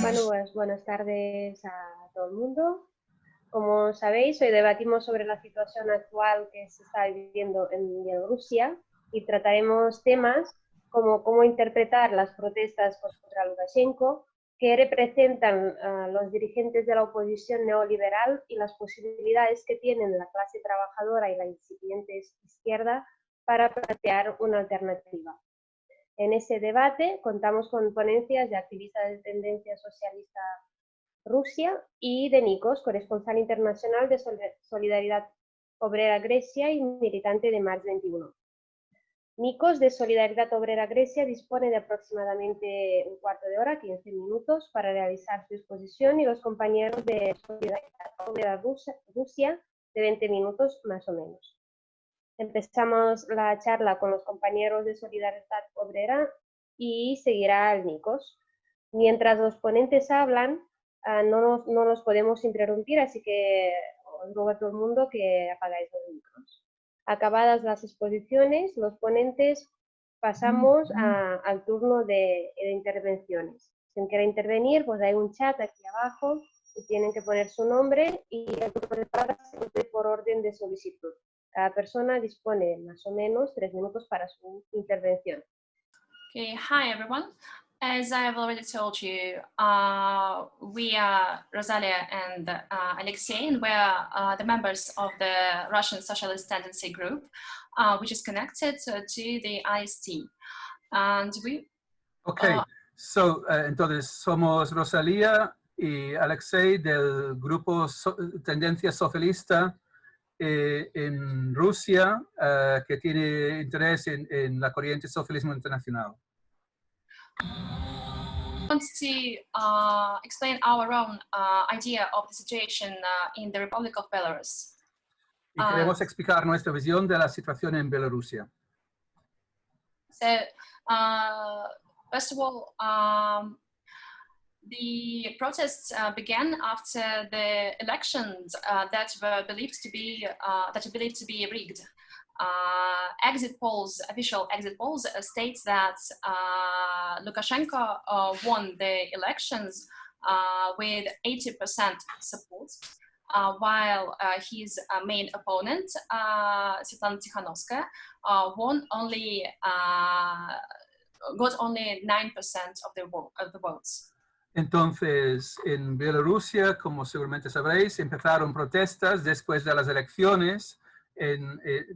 Bueno, pues buenas tardes a todo el mundo. Como sabéis, hoy debatimos sobre la situación actual que se está viviendo en Bielorrusia y trataremos temas como cómo interpretar las protestas contra Lukashenko, qué representan los dirigentes de la oposición neoliberal y las posibilidades que tienen la clase trabajadora y la incipiente izquierda para plantear una alternativa. En ese debate contamos con ponencias de activistas de tendencia socialista Rusia y de Nikos, corresponsal internacional de Solidaridad Obrera Grecia y militante de March 21. Nikos de Solidaridad Obrera Grecia dispone de aproximadamente un cuarto de hora, 15 minutos, para realizar su exposición y los compañeros de Solidaridad Obrera Rusia de 20 minutos más o menos. Empezamos la charla con los compañeros de Solidaridad Obrera y seguirá el Nikos. Mientras los ponentes hablan, no nos podemos interrumpir, así que os ruego a todo el mundo que apagáis los micros. Acabadas las exposiciones, los ponentes pasamos al turno de intervenciones. Si quiere intervenir, pues hay un chat aquí abajo y tienen que poner su nombre y el turno de palabra se hace por orden de solicitud. Cada persona dispone más o menos 3 minutos para su intervención. Okay, hi everyone. As I have already told you, we are Rosalia and Alexei, and we are the members of the Russian Socialist Tendency Group, which is connected to the IST. And we... Okay, entonces somos Rosalia y Alexei del grupo Tendencia Socialista en Rusia, que tiene interés en la corriente socialismo internacional. I want to explain our own idea of the situation in the Republic of Belarus. Y queremos explicar nuestra visión de la situación en Bielorrusia. So, first of all, the protests began after the elections that were believed to be rigged. Official exit polls states that Lukashenko won the elections with 80% support, while his main opponent, Svetlana Tikhanovskaya, got only 9% of the votes. Entonces, en Bielorrusia, como seguramente sabréis, empezaron protestas después de las elecciones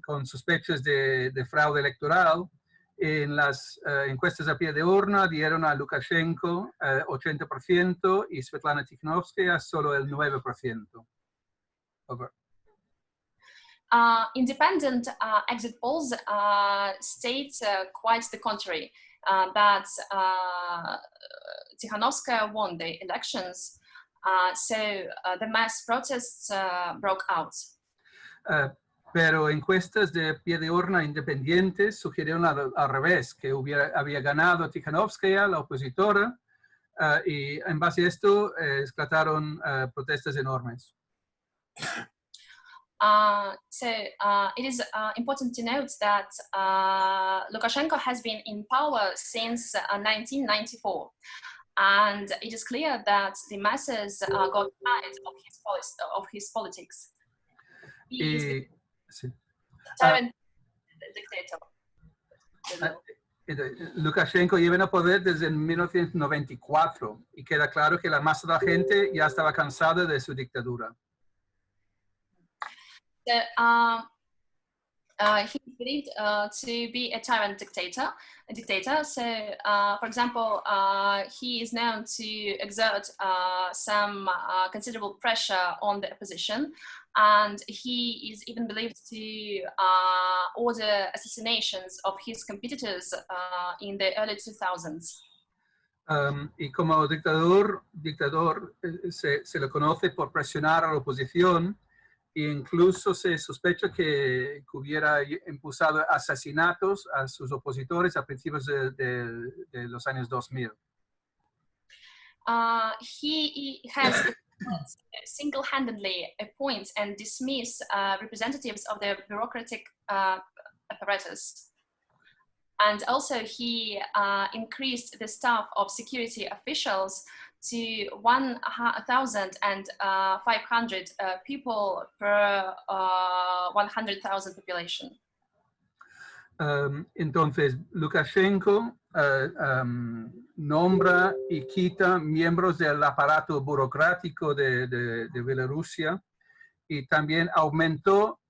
con sospechas de fraude electoral. En las encuestas a pie de urna dieron a Lukashenko 80% y Svetlana Tikhanovskaya solo el 9%. Over. Independent exit polls state quite the contrary, that Tikhanovskaya won the elections, so the mass protests broke out. Pero encuestas de pie de urna independientes sugirieron al revés, que había ganado Tikhanovskaya, la opositora, y en base a esto esclataron protestas enormes. It is important to note that Lukashenko has been in power since 1994, and it is clear that the masses got tired of his politics. He is the tyrant dictator. Lukashenko lleva en el poder desde 1994 y queda claro que la masa de la gente ya estaba cansada de su dictadura. He is believed to be a tyrant dictator. So, for example, he is known to exert some considerable pressure on the opposition, and he is even believed to order assassinations of his competitors in the early 2000s. Y como dictador se le conoce por presionar a la oposición. E incluso se sospecha que hubiera impulsado asesinatos a sus opositores a principios de los años 2000. he has single-handedly appoint and dismiss representatives of the bureaucratic apparatus. And also he increased the staff of security officials to 1,500 people per 100,000 population. Entonces, Lukashenko nombra y quita miembros del aparato burocrático de Bielorrusia y también aumentó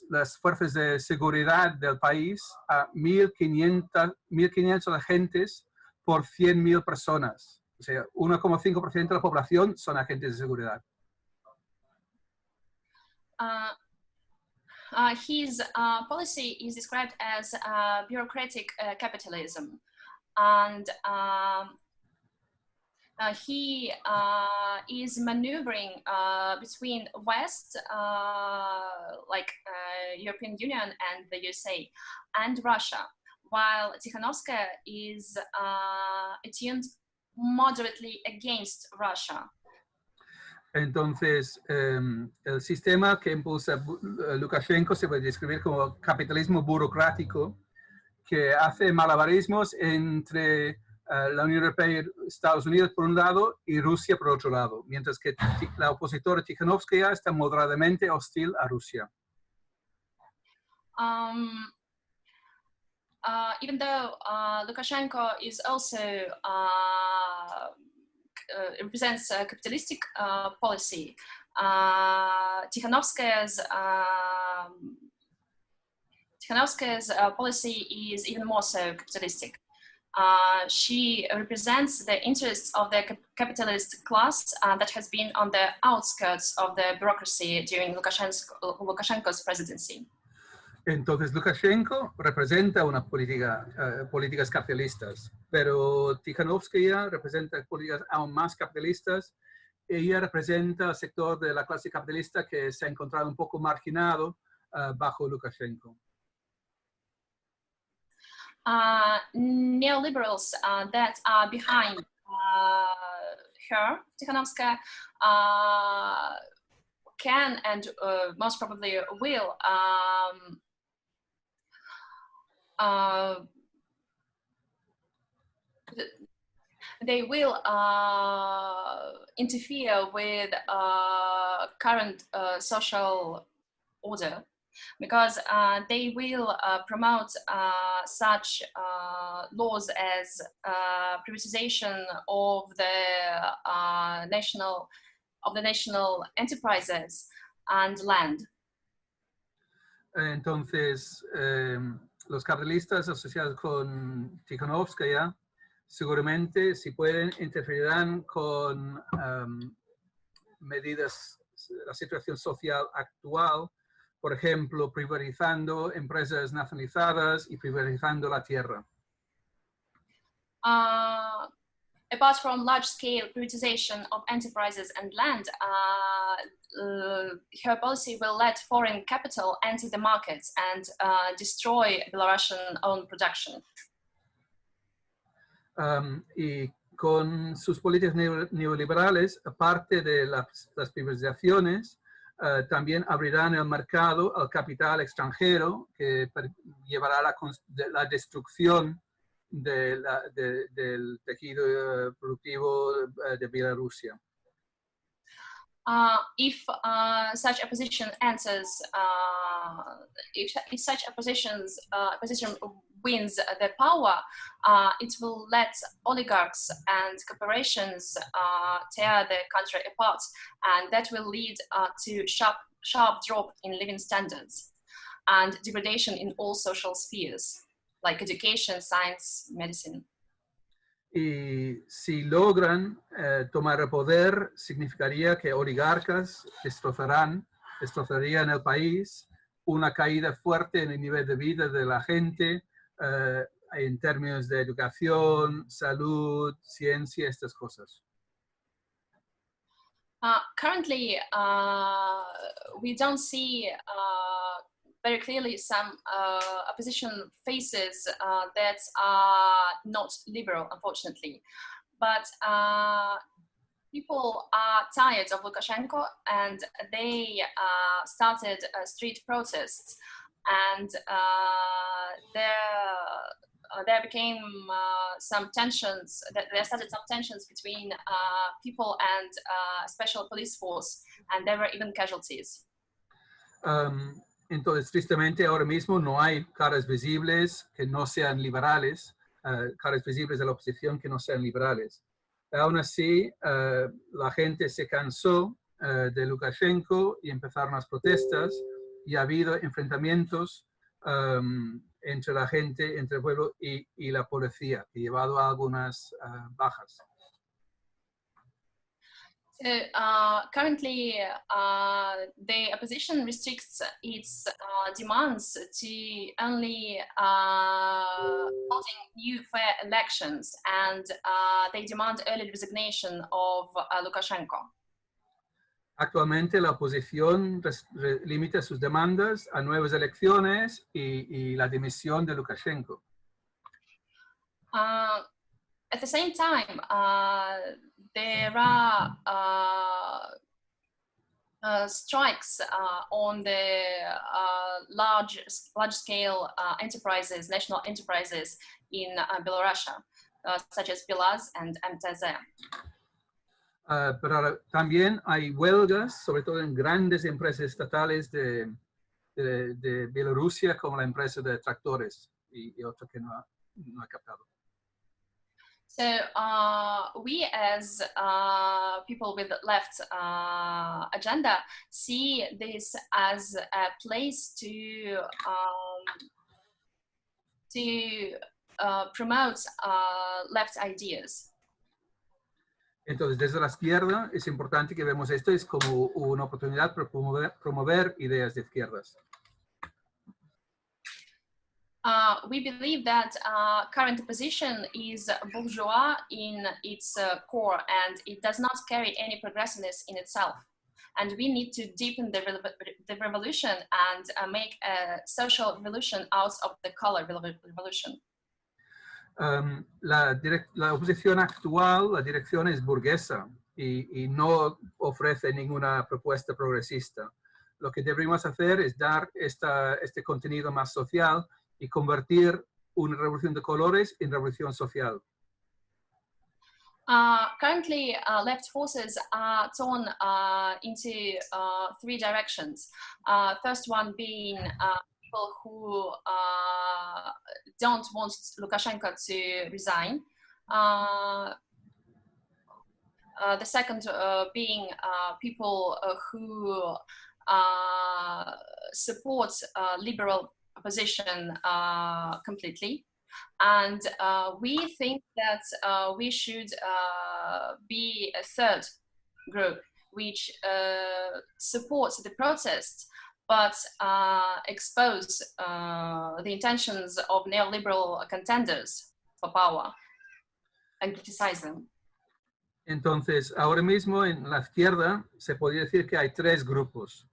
las fuerzas de seguridad del país a 1.500 agentes por 100.000 personas. O sea, 1,5% de la población son agentes de seguridad. His policy is described as bureaucratic capitalism, and he is maneuvering between West, like European Union and the USA, and Russia, while Tikhanovskaya is attuned moderately against Russia. Entonces, el sistema que impulsa Lukashenko se puede describir como capitalismo burocrático que hace malabarismos entre la Unión Europea y Estados Unidos por un lado y Rusia por otro lado, mientras que la opositora Tikhanovskaya está moderadamente hostil a Rusia. Even though Lukashenko is also represents a capitalistic policy, Tikhanovskaya's policy is even more so capitalistic. She represents the interests of the capitalist class that has been on the outskirts of the bureaucracy during Lukashenko's presidency. Entonces, Lukashenko representa unas políticas capitalistas, pero Tikhanovskaya representa políticas aún más capitalistas. Ella representa el sector de la clase capitalista que se ha encontrado un poco marginado bajo Lukashenko. Neoliberals that are behind her, Tikhanovskaya, can and most probably will they will interfere with current social order, because they will promote such laws as privatization of the national enterprises and land. Entonces, los capitalistas asociados con Tikhanovskaya seguramente, si pueden, interferirán con medidas, la situación social actual, por ejemplo, privatizando empresas nacionalizadas y privatizando la tierra. Apart from large-scale privatization of enterprises and land, her policy will let foreign capital enter the markets and destroy Belarusian own production. Y con sus políticas neoliberales, aparte de las privatizaciones, también abrirán el mercado al capital extranjero, que llevará a la destrucción del tejido productivo de Bielorrusia. If such a position enters, if such a position wins the power, it will let oligarchs and corporations tear the country apart, and that will lead to sharp drop in living standards and degradation in all social spheres, like education, science, medicine. Y si logran tomar el poder, significaría que oligarcas destrozarían el país, una caída fuerte en el nivel de vida de la gente, en términos de educación, salud, ciencia, estas cosas. Currently, we don't see very clearly some opposition faces that are not liberal, unfortunately. but people are tired of Lukashenko, and they started street protests, and there became some tensions. There started some tensions between people and special police force, and there were even casualties. Entonces, tristemente, ahora mismo no hay caras visibles que no sean liberales, caras visibles de la oposición que no sean liberales. Aún así, la gente se cansó de Lukashenko y empezaron las protestas y ha habido enfrentamientos entre la gente, entre el pueblo y la policía, que ha llevado a algunas bajas. So currently, the opposition restricts its demands to only holding new fair elections, and they demand early resignation of Lukashenko. Actualmente la oposición limita sus demandas a nuevas elecciones y la dimisión de Lukashenko. At the same time, there are strikes on the large-scale enterprises, national enterprises in Belarus, such as Belaz and MTZ. Pero también hay huelgas, sobre todo en grandes empresas estatales de Bielorrusia, como la empresa de tractores y otra que no he captado. So we, as people with left agenda, see this as a place to promote left ideas. Entonces, desde la izquierda es importante que vemos esto es como una oportunidad para promover ideas de izquierdas. We believe that current position is bourgeois in its core, and it does not carry any progressiveness in itself. And we need to deepen the revolution and make a social revolution out of the color revolution. La oposición actual, la dirección es burguesa y no ofrece ninguna propuesta progresista. Lo que deberíamos hacer es dar este contenido más social y convertir una revolución de colores en revolución social. Currently, left forces are torn into three directions. First one being people who don't want Lukashenko to resign. The second being people who support liberal opposition completely. And we think that we should be a third group which supports the protests but expose the intentions of neoliberal contenders for power and criticize them. Entonces, ahora mismo en la izquierda se podría decir que hay tres grupos.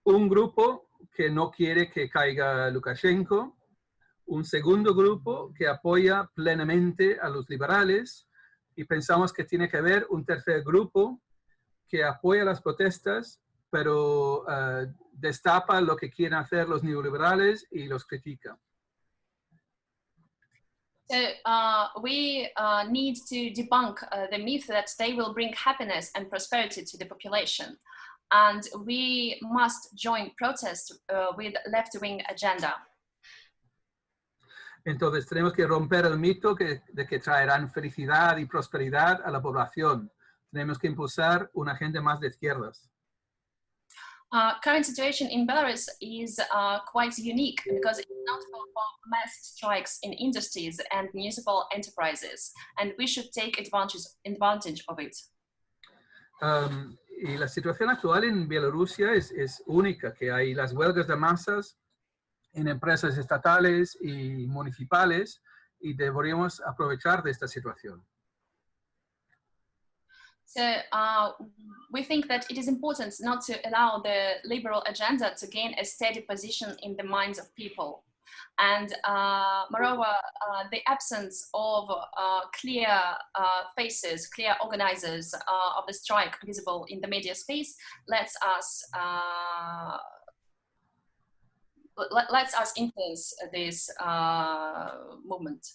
Un grupo que no quiere que caiga Lukashenko, un segundo grupo que apoya plenamente a los liberales y pensamos que tiene que haber un tercer grupo que apoya las protestas pero destapa lo que quieren hacer los neoliberales y los critica. So we need to debunk the myth that they will bring happiness and prosperity to the population. And we must join protest with left-wing agenda. Entonces tenemos que romper el mito de que traerán felicidad y prosperidad a la población. Tenemos que impulsar una agenda más de izquierdas. Current situation in Belarus is quite unique because it's notable for mass strikes in industries and municipal enterprises, and we should take advantage of it. Y la situación actual en Bielorrusia es única, que hay las huelgas de masas en empresas estatales y municipales y deberíamos aprovechar de esta situación. So we think that it is important not to allow the liberal agenda to gain a steady position in the minds of people. And moreover, the absence of clear faces, clear organizers of the strike visible in the media space lets us influence this movement.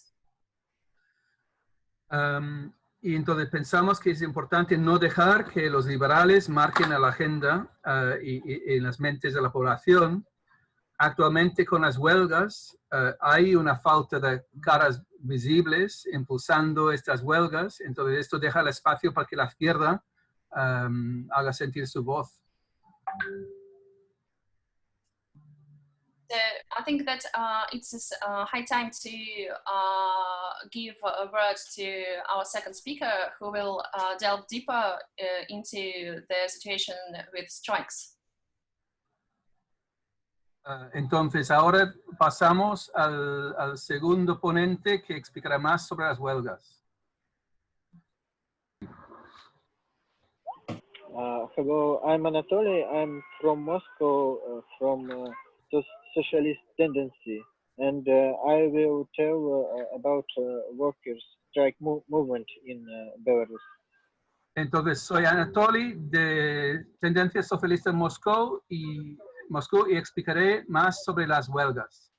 Y entonces pensamos que es importante no dejar que los liberales marquen la agenda y en las mentes de la población. Actualmente con las huelgas hay una falta de caras visibles impulsando estas huelgas, entonces esto deja el espacio para que la izquierda haga sentir su voz. I think that it's high time to give a word to our second speaker, who will delve deeper into the situation with strikes. Entonces ahora pasamos al segundo ponente que explicará más sobre las huelgas. Hello, I'm Anatoly. I'm from Moscow, from Socialist Tendency, and I will tell about workers' strike movement in Belarus. Entonces soy Anatoly de Tendencia Socialista en Moscú y explicaré más sobre las huelgas.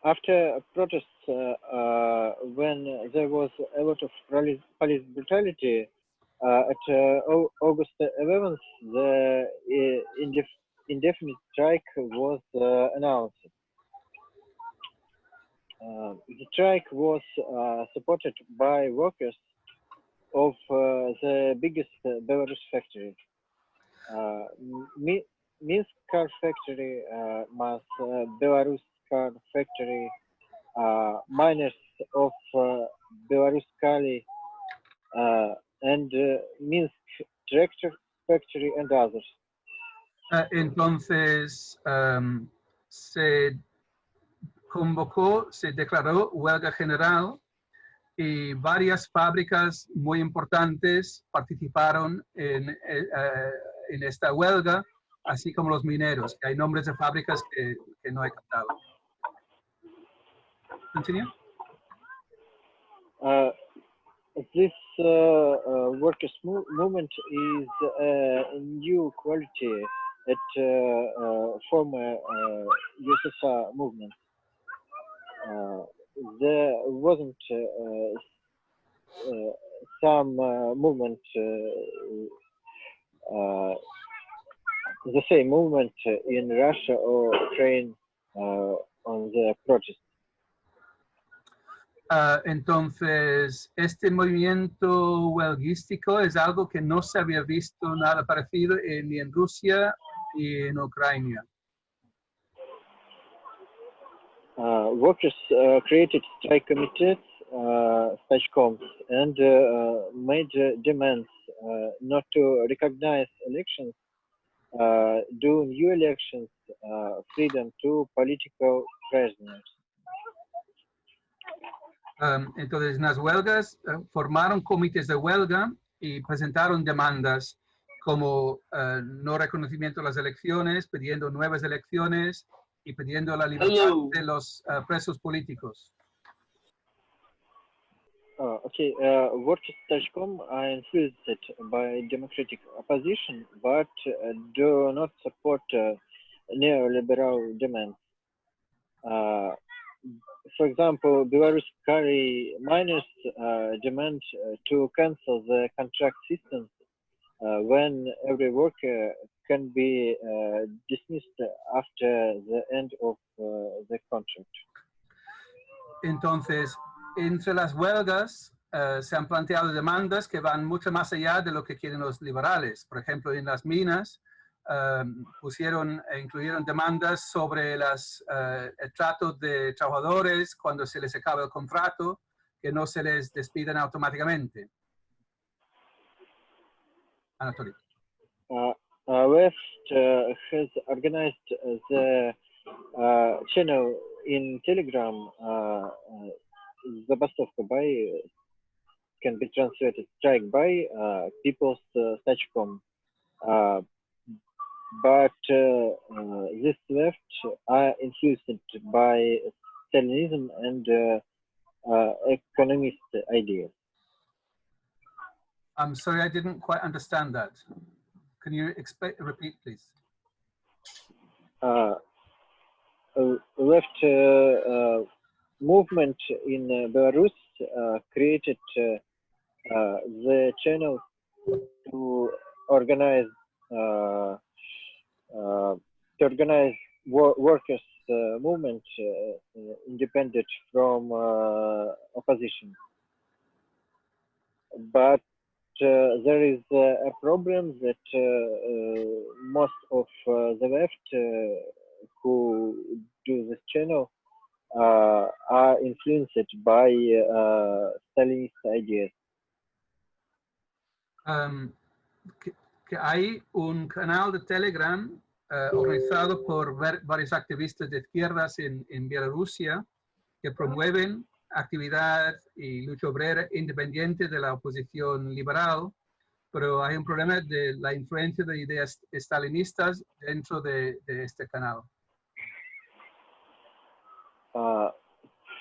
After protests, when there was a lot of police brutality, at August 11th, the indefinite strike was announced. The strike was supported by workers of the biggest Belarus factory. Minsk car factory, Mas Belarus car factory, miners of Belarus Kali, and Minsk tractor factory and others. Entonces se declaró huelga general y varias fábricas muy importantes participaron en esta huelga, así como los mineros. Hay nombres de fábricas que no he captado. Continue. This workers' movement is a new quality at former USSR movement. There wasn't some movement, the same movement in Russia or Ukraine on the protest. Entonces, este movimiento huelguístico es algo que no se había visto nada parecido ni en Rusia ni en Ucrania. Workers created strike committees, Stachkoms, and made demands not to recognize elections, do new elections, freedom to political prisoners. Entonces, en las huelgas formaron comités de huelga y presentaron demandas como no reconocimiento de las elecciones, pidiendo nuevas elecciones y pidiendo la libertad de los presos políticos. Okay, workers Stachkom are influenced by democratic opposition, but do not support neoliberal demands. For example, Belarus Kali miners demand to cancel the contract system when every worker can be dismissed after the end of the contract. Entonces, entre las huelgas se han planteado demandas que van mucho más allá de lo que quieren los liberales. Por ejemplo, en las minas incluyeron demandas sobre el trato de trabajadores cuando se les acaba el contrato, que no se les despidan automáticamente. Anatoly. Left has organized the channel in Telegram, Zabastovka by, can be translated strike by People's Stachkom. but this left are influenced by Stalinism and economist ideas. I'm sorry, I didn't quite understand that. Can you repeat, please? Left movement in Belarus created the channel to organize workers' movement independent from opposition. But there is a problem that most of the left who do this channel are influenced by Stalinist ideas. Que hay un canal de Telegram organizado por varios activistas de izquierdas en Bielorrusia que promueven actividad y lucha obrera independiente de la oposición liberal, pero hay un problema de la influencia de ideas stalinistas dentro de este canal.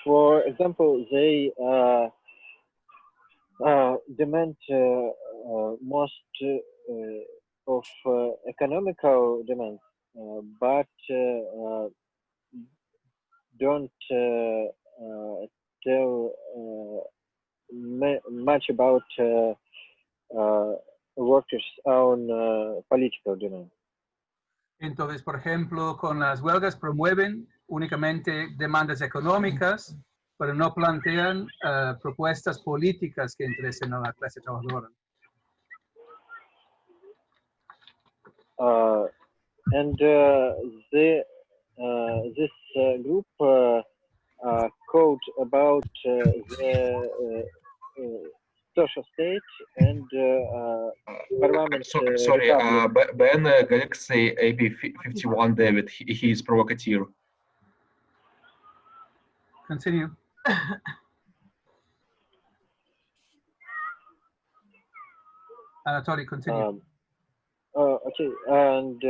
For example, they demand most of economical demands, but don't tell much about workers' own political demands. Entonces, por ejemplo, con las huelgas promueven únicamente demandas económicas, pero no plantean propuestas políticas que interesen a la clase trabajadora. And this group code about the social state and parliament. Sorry, Ben Galaxy AB51 David, he is provocateur. Continue. Anatoly, continue. Okay, and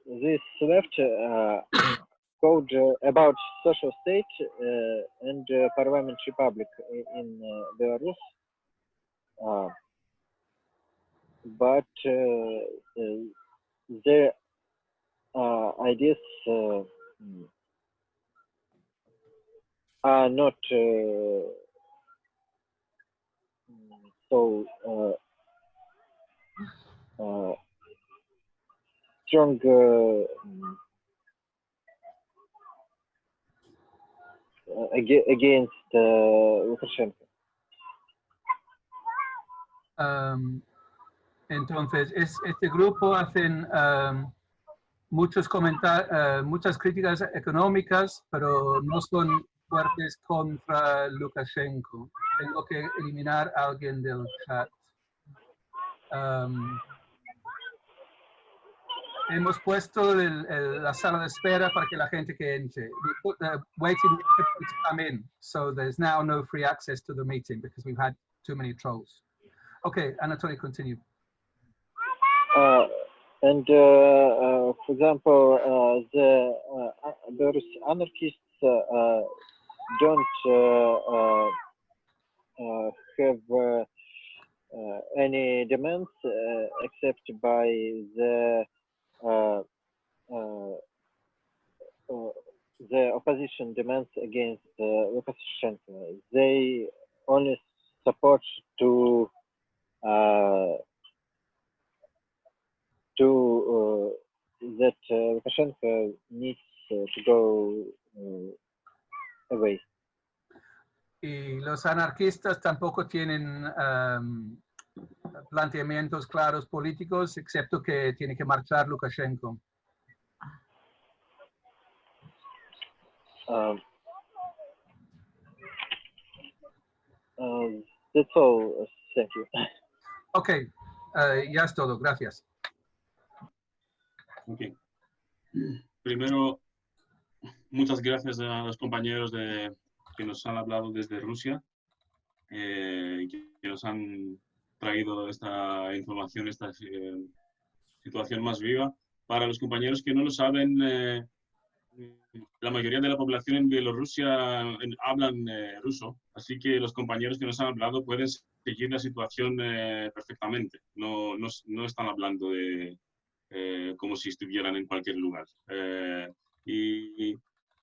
this left code about social state and parliament republic in Belarus, but their ideas are not so strong against Lukashenko. Entonces, este grupo hacen muchas críticas económicas, pero no son fuertes contra Lukashenko. Tengo que eliminar a alguien del chat. Hemos puesto la sala de espera para que la gente que entre. We put the waiting room for people to come in, so there's now no free access to the meeting because we've had too many trolls. Okay, Anatoly, continue. And for example, the Belarus anarchists don't have any demands except by the opposition demands against Lukashenko. They only support to that Lukashenko needs to go away. Y los anarquistas tampoco tienen planteamientos claros políticos, excepto que tiene que marchar Lukashenko. That's all. Thank you. Okay, ya es todo. Gracias. Okay. Primero, muchas gracias a los compañeros que nos han hablado desde Rusia, que nos han traído esta información, esta situación más viva. Para los compañeros que no lo saben, la mayoría de la población en Bielorrusia hablan ruso, así que los compañeros que nos han hablado pueden seguir la situación perfectamente. No están hablando de como si estuvieran en cualquier lugar.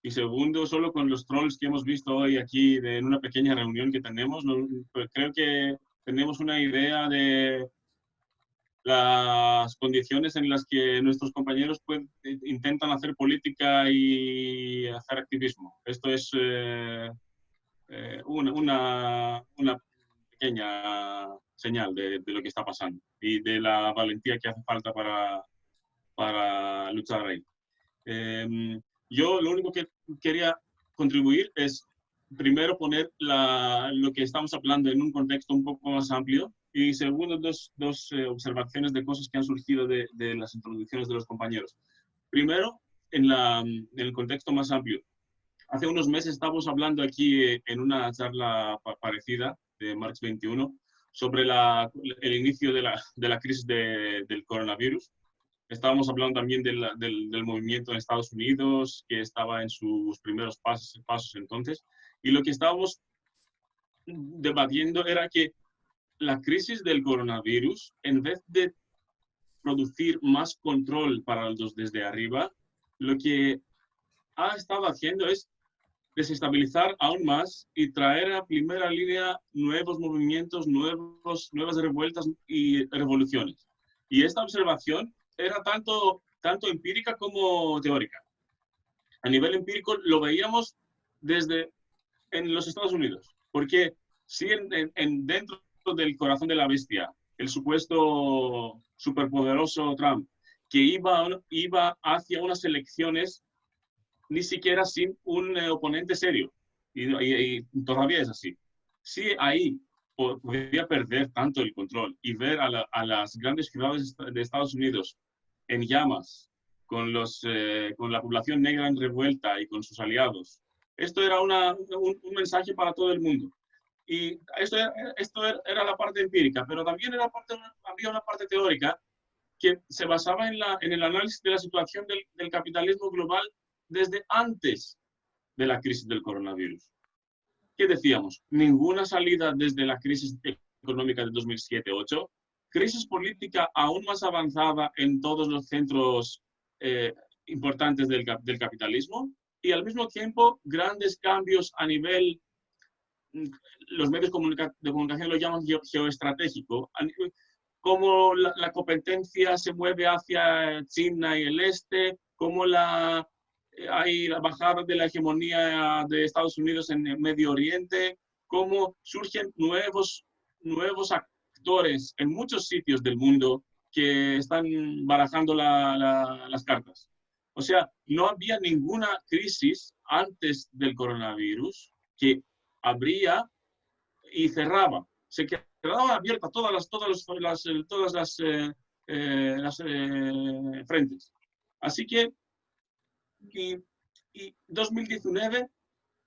Y segundo, solo con los trolls que hemos visto hoy aquí en una pequeña reunión que tenemos, pues creo que tenemos una idea de las condiciones en las que nuestros compañeros intentan hacer política y hacer activismo. Esto es una pequeña señal de lo que está pasando y de la valentía que hace falta para luchar ahí. Yo lo único que quería contribuir es primero poner lo que estamos hablando en un contexto un poco más amplio y segundo dos observaciones de cosas que han surgido de las introducciones de los compañeros. Primero, en el contexto más amplio. Hace unos meses estábamos hablando aquí en una charla parecida de March 21 sobre el inicio de la crisis del coronavirus. Estábamos hablando también del movimiento en Estados Unidos, que estaba en sus primeros pasos entonces. Y lo que estábamos debatiendo era que la crisis del coronavirus, en vez de producir más control para los desde arriba, lo que ha estado haciendo es desestabilizar aún más y traer a primera línea nuevos movimientos, nuevas revueltas y revoluciones. Y esta observación era tanto empírica como teórica. A nivel empírico lo veíamos en los Estados Unidos, porque si dentro del corazón de la bestia, el supuesto superpoderoso Trump, que iba hacia unas elecciones ni siquiera sin un oponente serio, y todavía es así. Si ahí podría perder tanto el control y ver a las grandes ciudades de Estados Unidos en llamas, con la población negra en revuelta y con sus aliados, esto era un mensaje para todo el mundo. Y esto era la parte empírica, pero también había una parte teórica que se basaba en el análisis de la situación del capitalismo global desde antes de la crisis del coronavirus. ¿Qué decíamos? Ninguna salida desde la crisis económica de 2007-2008, crisis política aún más avanzada en todos los centros importantes del capitalismo y al mismo tiempo grandes cambios a nivel, los medios de comunicación lo llaman geoestratégico, cómo la competencia se mueve hacia China y el este, cómo hay la bajada de la hegemonía de Estados Unidos en el Medio Oriente, cómo surgen nuevos actores en muchos sitios del mundo que están barajando las cartas. O sea, no había ninguna crisis antes del coronavirus que abría y cerraba. Se quedaban abiertas todas las frentes. Así que y 2019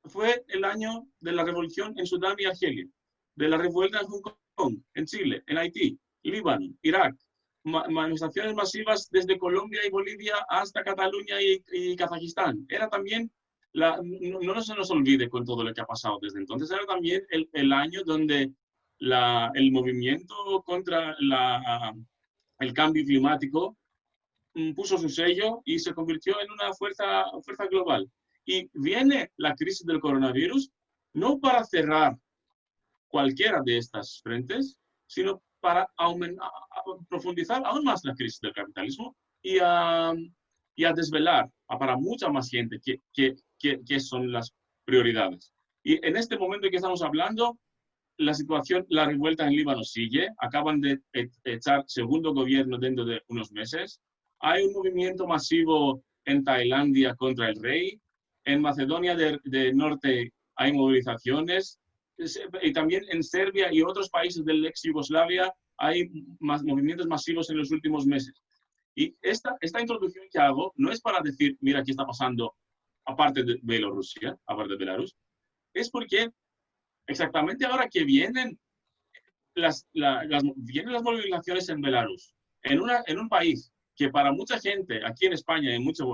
fue el año de la revolución en Sudán y Argelia, de la revuelta en Hong Kong, en Chile, en Haití, Líbano, Irak, manifestaciones masivas desde Colombia y Bolivia hasta Cataluña y Kazajistán. Era también, no se nos olvide con todo lo que ha pasado desde entonces, era también el año donde el movimiento contra el cambio climático puso su sello y se convirtió en una fuerza global. Y viene la crisis del coronavirus no para cerrar cualquiera de estas frentes, sino para profundizar aún más la crisis del capitalismo y a desvelar para mucha más gente qué son las prioridades. Y en este momento que estamos hablando, la revuelta en Líbano sigue, acaban de echar segundo gobierno dentro de unos meses. Hay un movimiento masivo en Tailandia contra el rey. En Macedonia del Norte hay movilizaciones. Y también en Serbia y otros países del ex Yugoslavia hay movimientos masivos en los últimos meses. Y esta introducción que hago no es para decir, mira, ¿qué está pasando aparte de Bielorrusia, aparte de Belarus? Es porque exactamente ahora que vienen vienen las movilizaciones en Belarus, en un país que para mucha gente, aquí en España y en muchos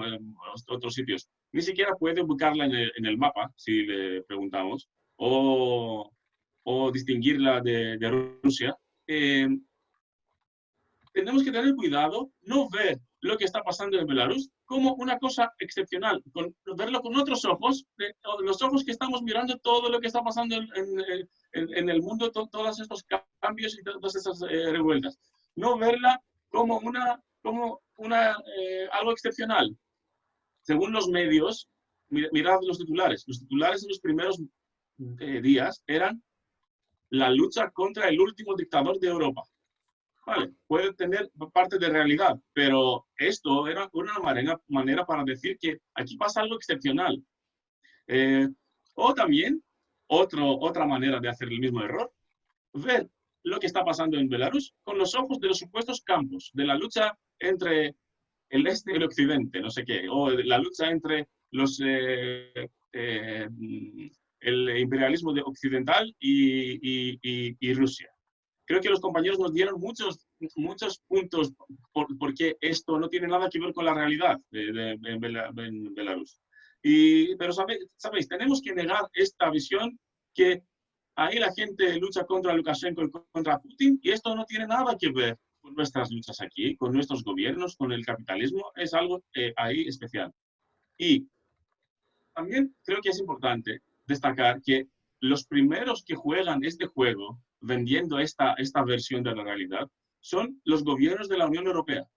otros sitios, ni siquiera puede ubicarla en el mapa, si le preguntamos, o distinguirla de Rusia, tenemos que tener cuidado, no ver lo que está pasando en Belarus como una cosa excepcional, verlo con otros ojos, los ojos que estamos mirando todo lo que está pasando en el mundo, todos estos cambios y todas esas revueltas. No verla como algo excepcional. Según los medios, mirad los titulares. Los titulares en los primeros días eran la lucha contra el último dictador de Europa. Vale, puede tener parte de realidad, pero esto era una manera para decir que aquí pasa algo excepcional. O también, otra manera de hacer el mismo error, ver lo que está pasando en Belarus con los ojos de los supuestos campos, de la lucha entre el este y el occidente, no sé qué, o la lucha entre el imperialismo occidental y Rusia. Creo que los compañeros nos dieron muchos puntos porque esto no tiene nada que ver con la realidad en Belarus. Pero sabéis, tenemos que negar esta visión que ahí la gente lucha contra Lukashenko y contra Putin, y esto no tiene nada que ver con nuestras luchas aquí, con nuestros gobiernos, con el capitalismo, es algo ahí especial. Y también creo que es importante destacar que los primeros que juegan este juego, vendiendo esta versión de la realidad, son los gobiernos de la Unión Europea.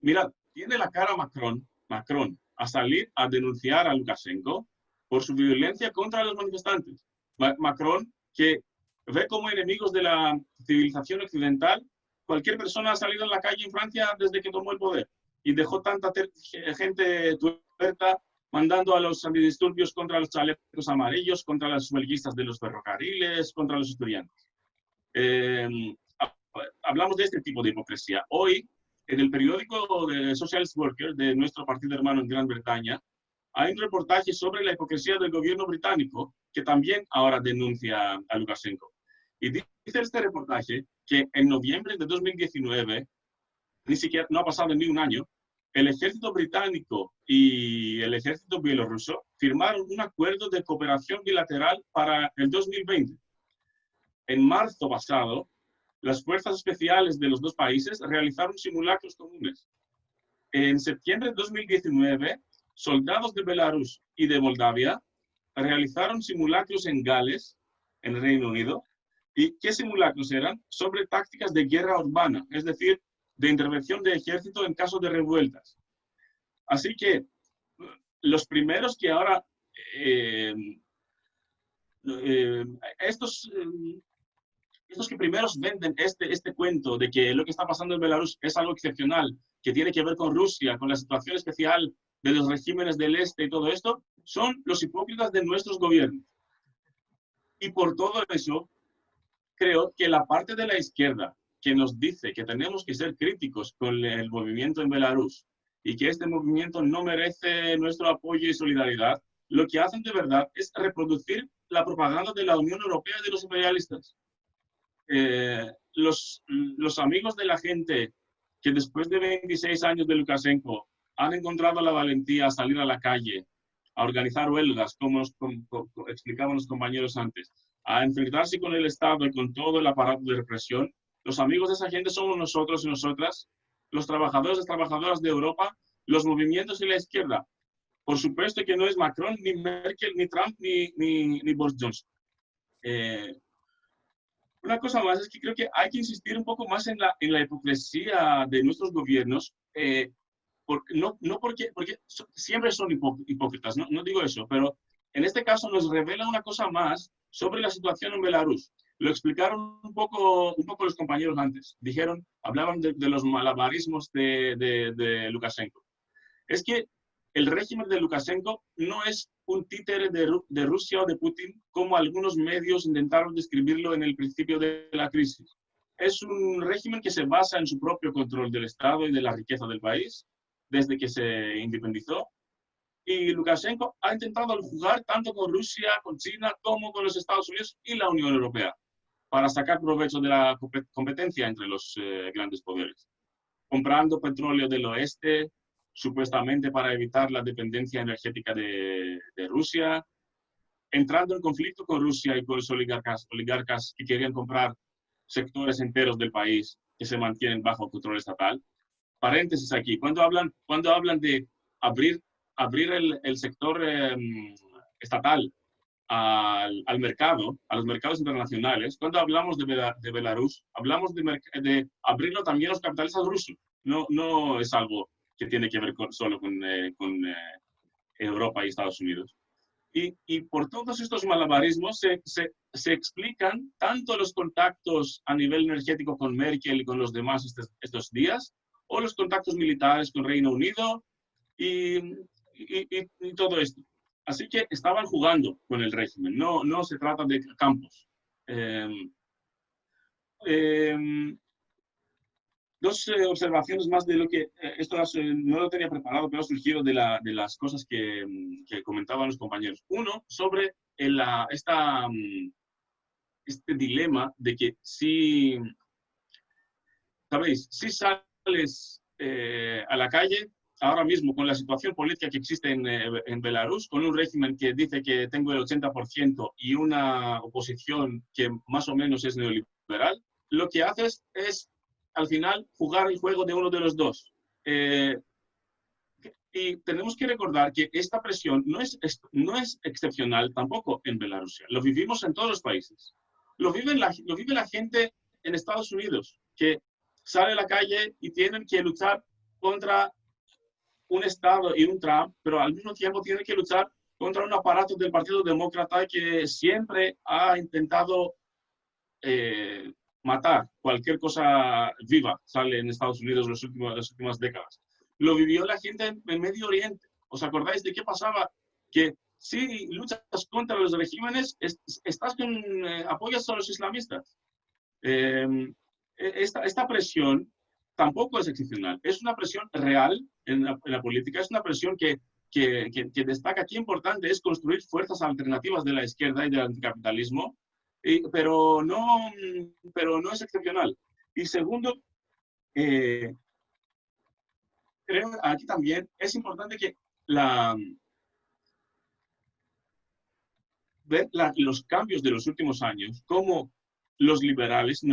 Mirad, tiene la cara Macron a salir a denunciar a Lukashenko por su violencia contra los manifestantes. Macron, que ve como enemigos de la civilización occidental cualquier persona ha salido en la calle en Francia desde que tomó el poder y dejó tanta gente tuerta mandando a los antidisturbios contra los chalecos amarillos, contra los huelguistas de los ferrocarriles, contra los estudiantes. Hablamos de este tipo de hipocresía. Hoy, en el periódico de Socialist Worker de nuestro partido hermano en Gran Bretaña, hay un reportaje sobre la hipocresía del gobierno británico que también ahora denuncia a Lukashenko. Y dice este reportaje que en noviembre de 2019, ni siquiera, no ha pasado ni un año, el ejército británico y el ejército bielorruso firmaron un acuerdo de cooperación bilateral para el 2020. En marzo pasado, las fuerzas especiales de los dos países realizaron simulacros comunes. En septiembre de 2019, soldados de Belarus y de Moldavia realizaron simulacros en Gales, en Reino Unido. ¿Y qué simulacros eran? Sobre tácticas de guerra urbana, es decir, de intervención de ejército en caso de revueltas. Así que los primeros que ahora, estos que primeros venden este cuento de que lo que está pasando en Belarus es algo excepcional, que tiene que ver con Rusia, con la situación especial de los regímenes del este y todo esto, son los hipócritas de nuestros gobiernos. Y por todo eso, creo que la parte de la izquierda que nos dice que tenemos que ser críticos con el movimiento en Belarus y que este movimiento no merece nuestro apoyo y solidaridad, lo que hacen de verdad es reproducir la propaganda de la Unión Europea y de los imperialistas. Los amigos de la gente que después de 26 años de Lukashenko han encontrado la valentía a salir a la calle, a organizar huelgas, como explicaban los compañeros antes, a enfrentarse con el Estado y con todo el aparato de represión, los amigos de esa gente somos nosotros y nosotras, los trabajadores y trabajadoras de Europa, los movimientos y la izquierda. Por supuesto que no es Macron, ni Merkel, ni Trump, ni Boris Johnson. Una cosa más es que creo que hay que insistir un poco más en la hipocresía de nuestros gobiernos, no porque siempre son hipócritas, no digo eso, pero en este caso nos revela una cosa más sobre la situación en Belarus. Lo explicaron un poco los compañeros antes. Hablaban de los malabarismos de Lukashenko. Es que el régimen de Lukashenko no es un títere de Rusia o de Putin, como algunos medios intentaron describirlo en el principio de la crisis. Es un régimen que se basa en su propio control del Estado y de la riqueza del país, desde que se independizó. Y Lukashenko ha intentado jugar tanto con Rusia, con China, como con los Estados Unidos y la Unión Europea. para sacar provecho de la competencia entre los grandes poderes, comprando petróleo del oeste, supuestamente para evitar la dependencia energética de Rusia, entrando en conflicto con Rusia y con los oligarcas que querían comprar sectores enteros del país que se mantienen bajo control estatal. Paréntesis aquí, cuando hablan de abrir el sector estatal al mercado, a los mercados internacionales, cuando hablamos de Belarus, hablamos de abrirlo también a los capitalistas rusos. No es algo que tiene que ver solo con Europa y Estados Unidos. Y por todos estos malabarismos se explican tanto los contactos a nivel energético con Merkel y con los demás estos días, o los contactos militares con Reino Unido y todo esto. Así que estaban jugando con el régimen, no se trata de campos. Dos observaciones más de lo que, esto no lo tenía preparado, pero ha surgido de las cosas que comentaban los compañeros. Uno, sobre este dilema de que si, ¿sabéis? Si sales a la calle, ahora mismo con la situación política que existe en Belarus, con un régimen que dice que tengo el 80% y una oposición que más o menos es neoliberal, lo que haces es al final jugar el juego de uno de los dos. Y tenemos que recordar que esta presión no es excepcional tampoco en Bielorrusia. Lo vivimos en todos los países. Lo vive la gente en Estados Unidos, que sale a la calle y tienen que luchar contra un Estado y un Trump, pero al mismo tiempo tienen que luchar contra un aparato del Partido Demócrata que siempre ha intentado matar cualquier cosa viva, sale en Estados Unidos las últimas décadas. Lo vivió la gente en Medio Oriente. ¿Os acordáis de qué pasaba? Que si luchas contra los regímenes, apoyas a los islamistas. Esta presión tampoco es excepcional. Es una presión real en la política, es una presión que destaca qué importante es construir fuerzas alternativas de la izquierda y del anticapitalismo, pero no es excepcional. Y segundo, creo aquí también es importante que ver los cambios de los últimos años, como los liberales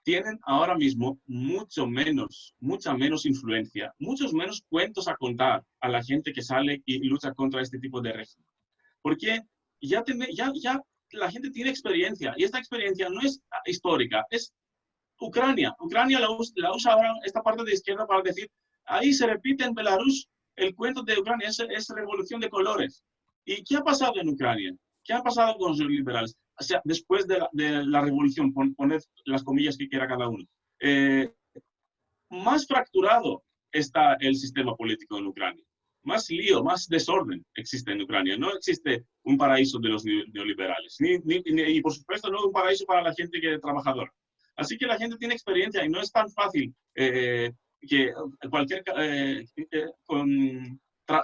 tienen ahora mismo mucha menos influencia, muchos menos cuentos a contar a la gente que sale y lucha contra este tipo de régimen. Porque ya la gente tiene experiencia, y esta experiencia no es histórica, es Ucrania. Ucrania la usa ahora esta parte de izquierda para decir, ahí se repite en Belarus el cuento de Ucrania, es revolución de colores. ¿Y qué ha pasado en Ucrania? ¿Qué ha pasado con los liberales? O sea, después de la revolución, poned las comillas que quiera cada uno. Más fracturado está el sistema político en Ucrania. Más lío, más desorden existe en Ucrania. No existe un paraíso de los neoliberales. Y por supuesto, no un paraíso para la gente que es trabajadora. Así que la gente tiene experiencia y no es tan fácil que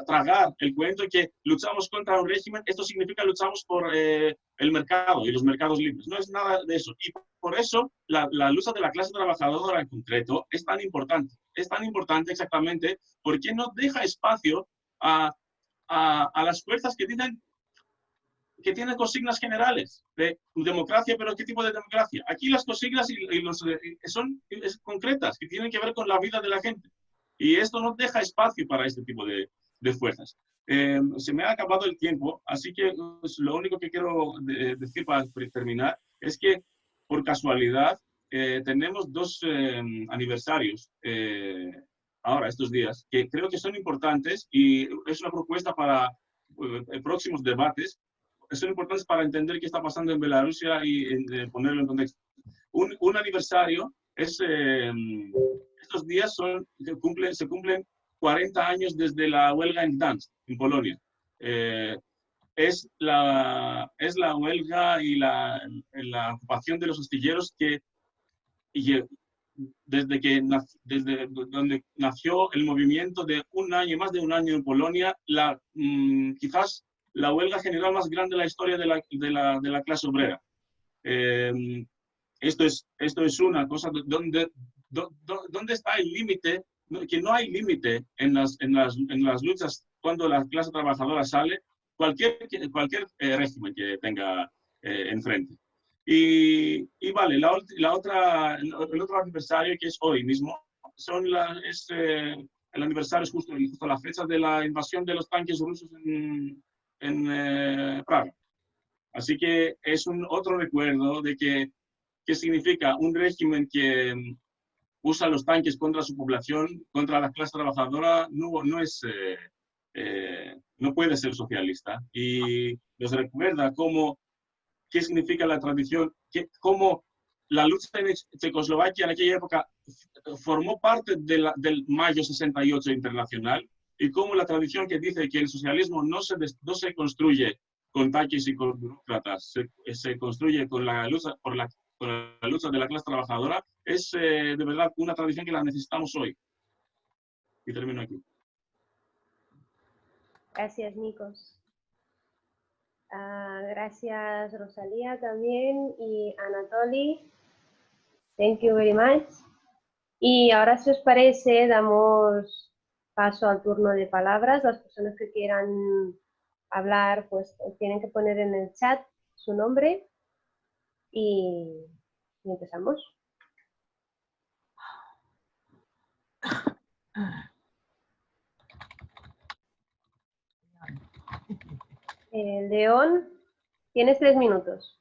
tragar el cuento de que luchamos contra un régimen, esto significa luchamos por el mercado y los mercados libres. No es nada de eso. Y por eso la lucha de la clase trabajadora en concreto es tan importante. Es tan importante exactamente porque no deja espacio a las fuerzas que dicen que tienen consignas generales de democracia, pero ¿qué tipo de democracia? Aquí las consignas son concretas, que tienen que ver con la vida de la gente. Y esto no deja espacio para este tipo de fuerzas. Se me ha acabado el tiempo, así que lo único que quiero decir para terminar es que, por casualidad, tenemos dos aniversarios ahora, estos días, que creo que son importantes y es una propuesta para próximos debates. Son importantes para entender qué está pasando en Bielorrusia y ponerlo en contexto. Un aniversario es, estos días se cumplen 40 años desde la huelga en Gdansk, en Polonia. Es la huelga y la ocupación de los astilleros que desde donde nació el movimiento de más de un año en Polonia, quizás la huelga general más grande de la historia de la clase obrera. Esto es una cosa donde está el límite, que no hay límite en las luchas cuando la clase trabajadora sale, cualquier régimen que tenga enfrente. Y vale, el otro aniversario, que es hoy mismo, el aniversario es justo la fecha de la invasión de los tanques rusos en Praga. Así que es otro recuerdo de qué significa un régimen que usa los tanques contra su población, contra la clase trabajadora, no puede ser socialista. Y nos recuerda qué significa la tradición, cómo la lucha en Checoslovaquia en aquella época formó parte del Mayo 68 internacional, y cómo la tradición que dice que el socialismo no se construye con tanques y con burócratas, se construye con la lucha de la clase trabajadora, es de verdad una tradición que la necesitamos hoy. Y termino aquí. Gracias, Nikos. Gracias, Rosalía, también, y Anatoly. Thank you very much. Y ahora, si os parece, damos paso al turno de palabras. Las personas que quieran hablar, pues tienen que poner en el chat su nombre y empezamos. León, tienes 3 minutos.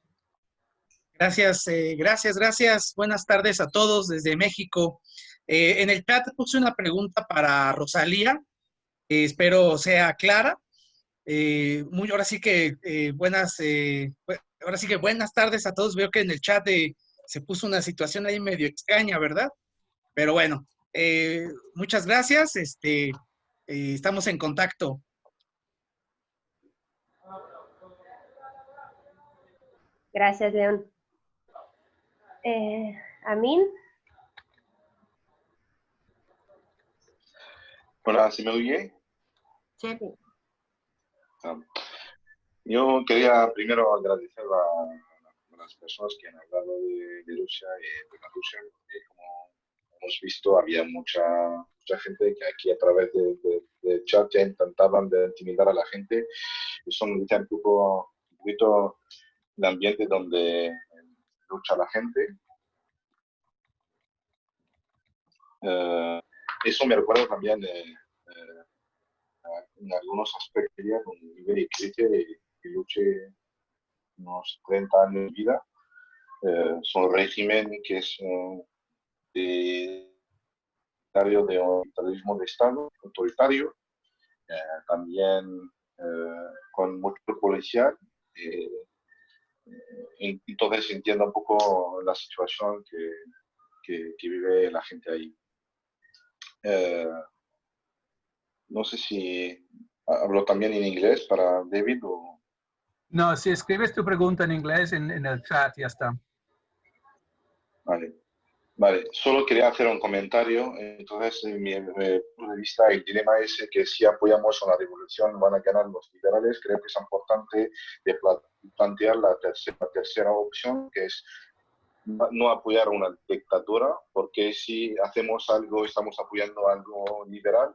Gracias, gracias. Buenas tardes a todos desde México. En el chat puse una pregunta para Rosalía, espero sea clara. Ahora sí que buenas tardes a todos. Veo que en el chat se puso una situación ahí medio extraña, ¿verdad? Pero bueno, muchas gracias. Estamos en contacto. Gracias, León. Amin. Hola, ¿se me oye? Sí. Yo quería primero agradecer a las personas que han hablado de Rusia y Bielorrusia, porque como hemos visto había mucha gente que aquí a través de chat ya intentaban de intimidar a la gente. Eso me dice un poquito el ambiente donde lucha la gente. Eso me recuerda también en algunos aspectos de un nivel que luché unos 30 años de vida. Son un régimen que es de autoritarismo de Estado, autoritario, también con mucho policial. Entonces entiendo un poco la situación que vive la gente ahí. No sé si hablo también en inglés para David o... No, si escribes tu pregunta en inglés en el chat, ya está. Vale, solo quería hacer un comentario. Entonces, en mi punto de vista, el dilema es que si apoyamos a la revolución van a ganar los liberales. Creo que es importante de plantear la tercera opción, que es no apoyar una dictadura, porque si hacemos algo, estamos apoyando algo liberal,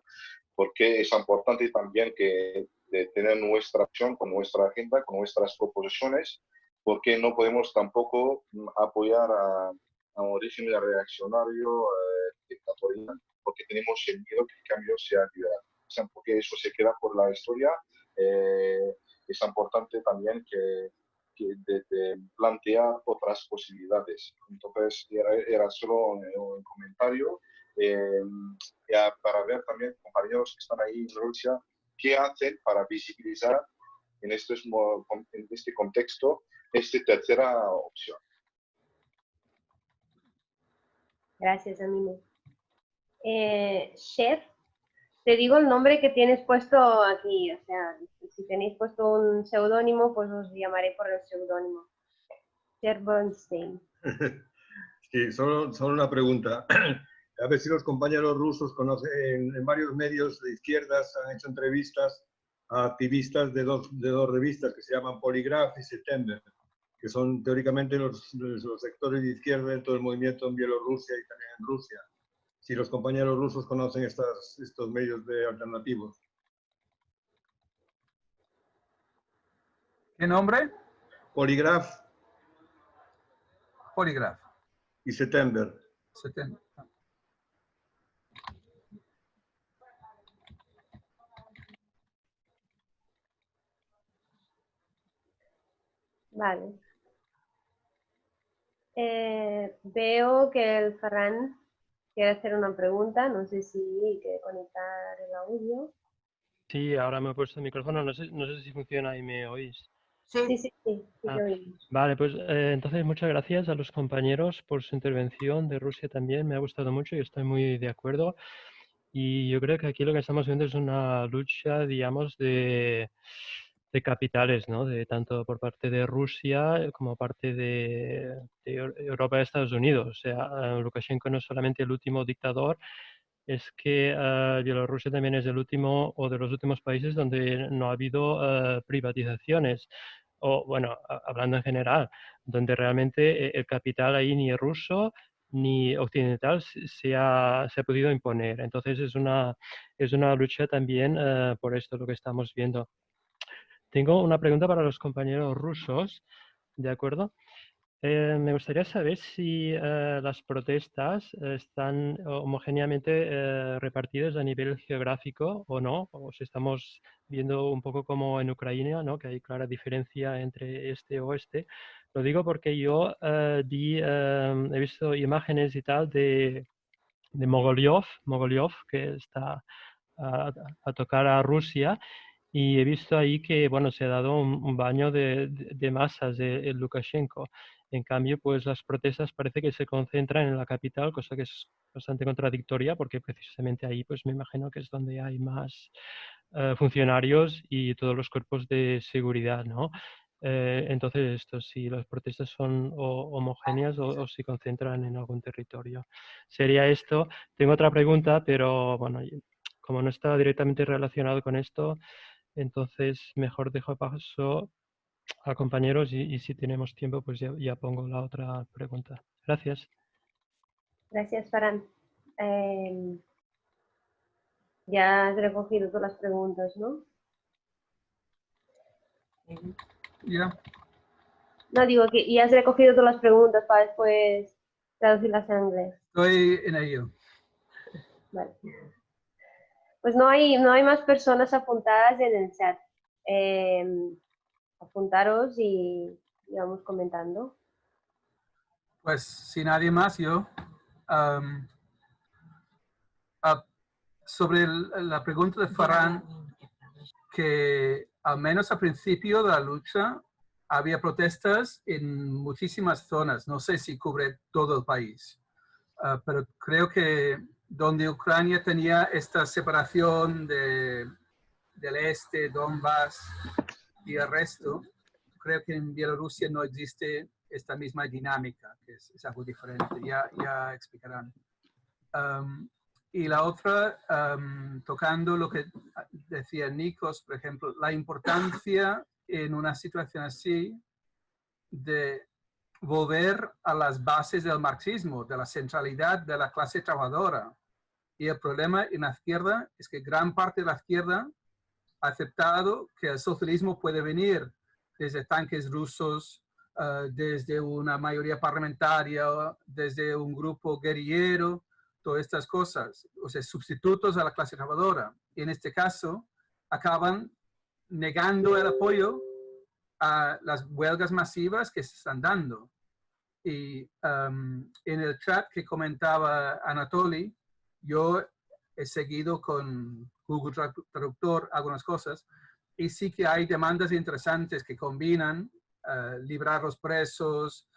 porque es importante también de tener nuestra opción con nuestra agenda, con nuestras proposiciones, porque no podemos tampoco apoyar a un régimen reaccionario dictatorial, porque tenemos el miedo que el cambio sea liberal. O sea, porque eso se queda por la historia. Es importante también de plantear otras posibilidades. Entonces, era solo un comentario para ver también, compañeros que están ahí en Rusia, qué hacen para visibilizar en este contexto esta tercera opción. Gracias, Amine. Chef, te digo el nombre que tienes puesto aquí, o sea, si tenéis puesto un seudónimo, pues os llamaré por el seudónimo. Chef Bernstein. Sí, solo una pregunta. A ver si los compañeros rusos conocen, en varios medios de izquierdas han hecho entrevistas a activistas de dos revistas que se llaman Polygraph y September. que son teóricamente los sectores de izquierda dentro del movimiento en Bielorrusia y también en Rusia. Si los compañeros rusos conocen estos medios alternativos. ¿Qué nombre? Poligraf Poligraf. y September. Vale. Veo que el Ferran quiere hacer una pregunta. No sé si quiere conectar el audio. Sí, ahora me he puesto el micrófono. No sé si funciona y me oís. Sí, te oímos. Vale, pues entonces muchas gracias a los compañeros por su intervención de Rusia también. Me ha gustado mucho y estoy muy de acuerdo. Y yo creo que aquí lo que estamos viendo es una lucha, digamos, de capitales, ¿no? De tanto por parte de Rusia como parte de Europa y Estados Unidos. O sea, Lukashenko no es solamente el último dictador, es que Bielorrusia también es el último o de los últimos países donde no ha habido privatizaciones. O bueno, hablando en general, donde realmente el capital ahí ni ruso ni occidental se ha podido imponer. Entonces es una lucha también por esto lo que estamos viendo. Tengo una pregunta para los compañeros rusos, ¿de acuerdo? Me gustaría saber si las protestas están homogéneamente repartidas a nivel geográfico o no, o si estamos viendo un poco como en Ucrania, ¿no? Que hay clara diferencia entre este y oeste. Lo digo porque yo he visto imágenes y tal de Mogollov, que está a tocar a Rusia. Y he visto ahí que, bueno, se ha dado un baño de masas de Lukashenko. En cambio, pues las protestas parece que se concentran en la capital, cosa que es bastante contradictoria, porque precisamente ahí, pues me imagino que es donde hay más funcionarios y todos los cuerpos de seguridad, ¿no? Entonces, esto, si las protestas son homogéneas o se concentran en algún territorio. Sería esto. Tengo otra pregunta, pero bueno, como no está directamente relacionado con esto, entonces mejor dejo paso a compañeros y si tenemos tiempo, pues ya pongo la otra pregunta. Gracias. Gracias, Ferran. Ya has recogido todas las preguntas, ¿no? Ya. No, digo que ya has recogido todas las preguntas para después traducirlas en inglés. Estoy en ello. Vale. Pues no hay más personas apuntadas en el chat. Apuntaros y vamos comentando. Pues si nadie más, yo. Sobre la pregunta de Ferran, que al menos al principio de la lucha había protestas en muchísimas zonas. No sé si cubre todo el país, pero creo que donde Ucrania tenía esta separación del este, Donbass y el resto, creo que en Bielorrusia no existe esta misma dinámica, que es algo diferente. Ya explicarán. Y la otra, tocando lo que decía Nikos, por ejemplo, la importancia en una situación así de volver a las bases del marxismo, de la centralidad de la clase trabajadora. Y el problema en la izquierda es que gran parte de la izquierda ha aceptado que el socialismo puede venir desde tanques rusos, desde una mayoría parlamentaria, desde un grupo guerrillero, todas estas cosas, o sea, sustitutos a la clase trabajadora. Y en este caso, acaban negando el apoyo a las huelgas masivas que se están dando. Y en el chat que comentaba Anatoly, yo he seguido con Google Traductor algunas cosas, y sí que hay demandas interesantes que combinan librar los presos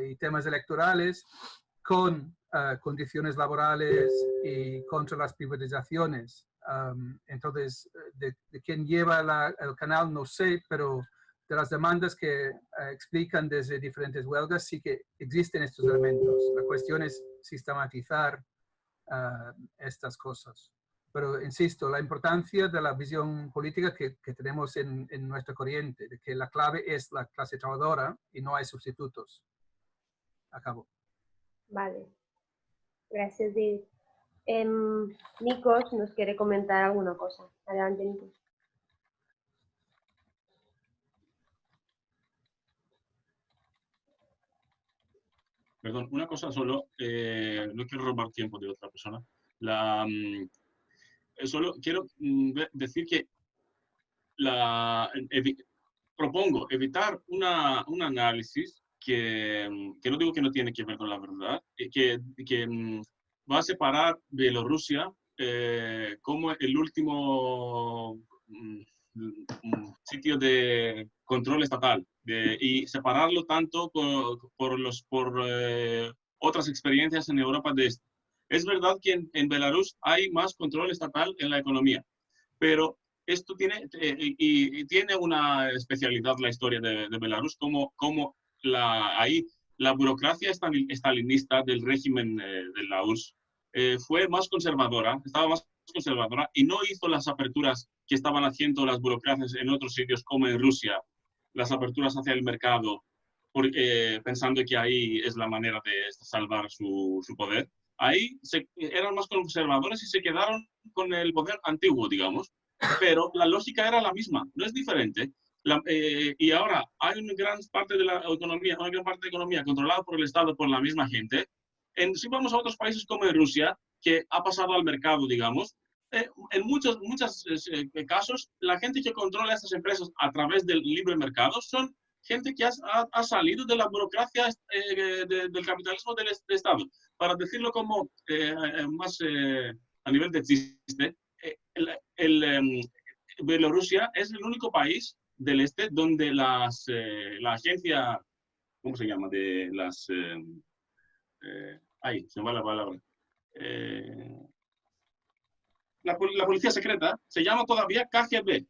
y temas electorales con condiciones laborales y contra las privatizaciones. Entonces, de quién lleva el canal no sé, pero de las demandas que explican desde diferentes huelgas sí que existen estos elementos. La cuestión es sistematizar estas cosas. Pero insisto, la importancia de la visión política que tenemos en nuestra corriente, de que la clave es la clase trabajadora y no hay sustitutos. Acabo. Vale. Gracias, David. Nikos nos quiere comentar alguna cosa. Adelante, Nikos. Perdón, una cosa solo, no quiero robar tiempo de otra persona. Solo quiero decir que propongo evitar un análisis que no digo que no tiene que ver con la verdad, que va a separar Bielorrusia como el último sitio de control estatal y separarlo tanto por otras experiencias en Europa de este. Es verdad que en Belarus hay más control estatal en la economía, pero esto tiene una especialidad la historia de Belarus, como ahí la burocracia estalinista del régimen de la URSS fue más conservadora, estaba más conservadora y no hizo las aperturas que estaban haciendo las burocracias en otros sitios como en Rusia, las aperturas hacia el mercado, pensando que ahí es la manera de salvar su poder. Ahí eran más conservadores y se quedaron con el poder antiguo, digamos, pero la lógica era la misma, no es diferente. Y ahora hay una gran parte de la economía controlada por el Estado, por la misma gente. Si vamos a otros países como en Rusia, que ha pasado al mercado, digamos, en muchos casos, la gente que controla estas empresas a través del libre mercado son gente que ha salido de la burocracia del capitalismo del Estado. Para decirlo como más a nivel de chiste, Bielorrusia es el único país del este donde la agencia, ¿cómo se llama? De las... ahí, se me va la palabra. La policía secreta se llama todavía KGB.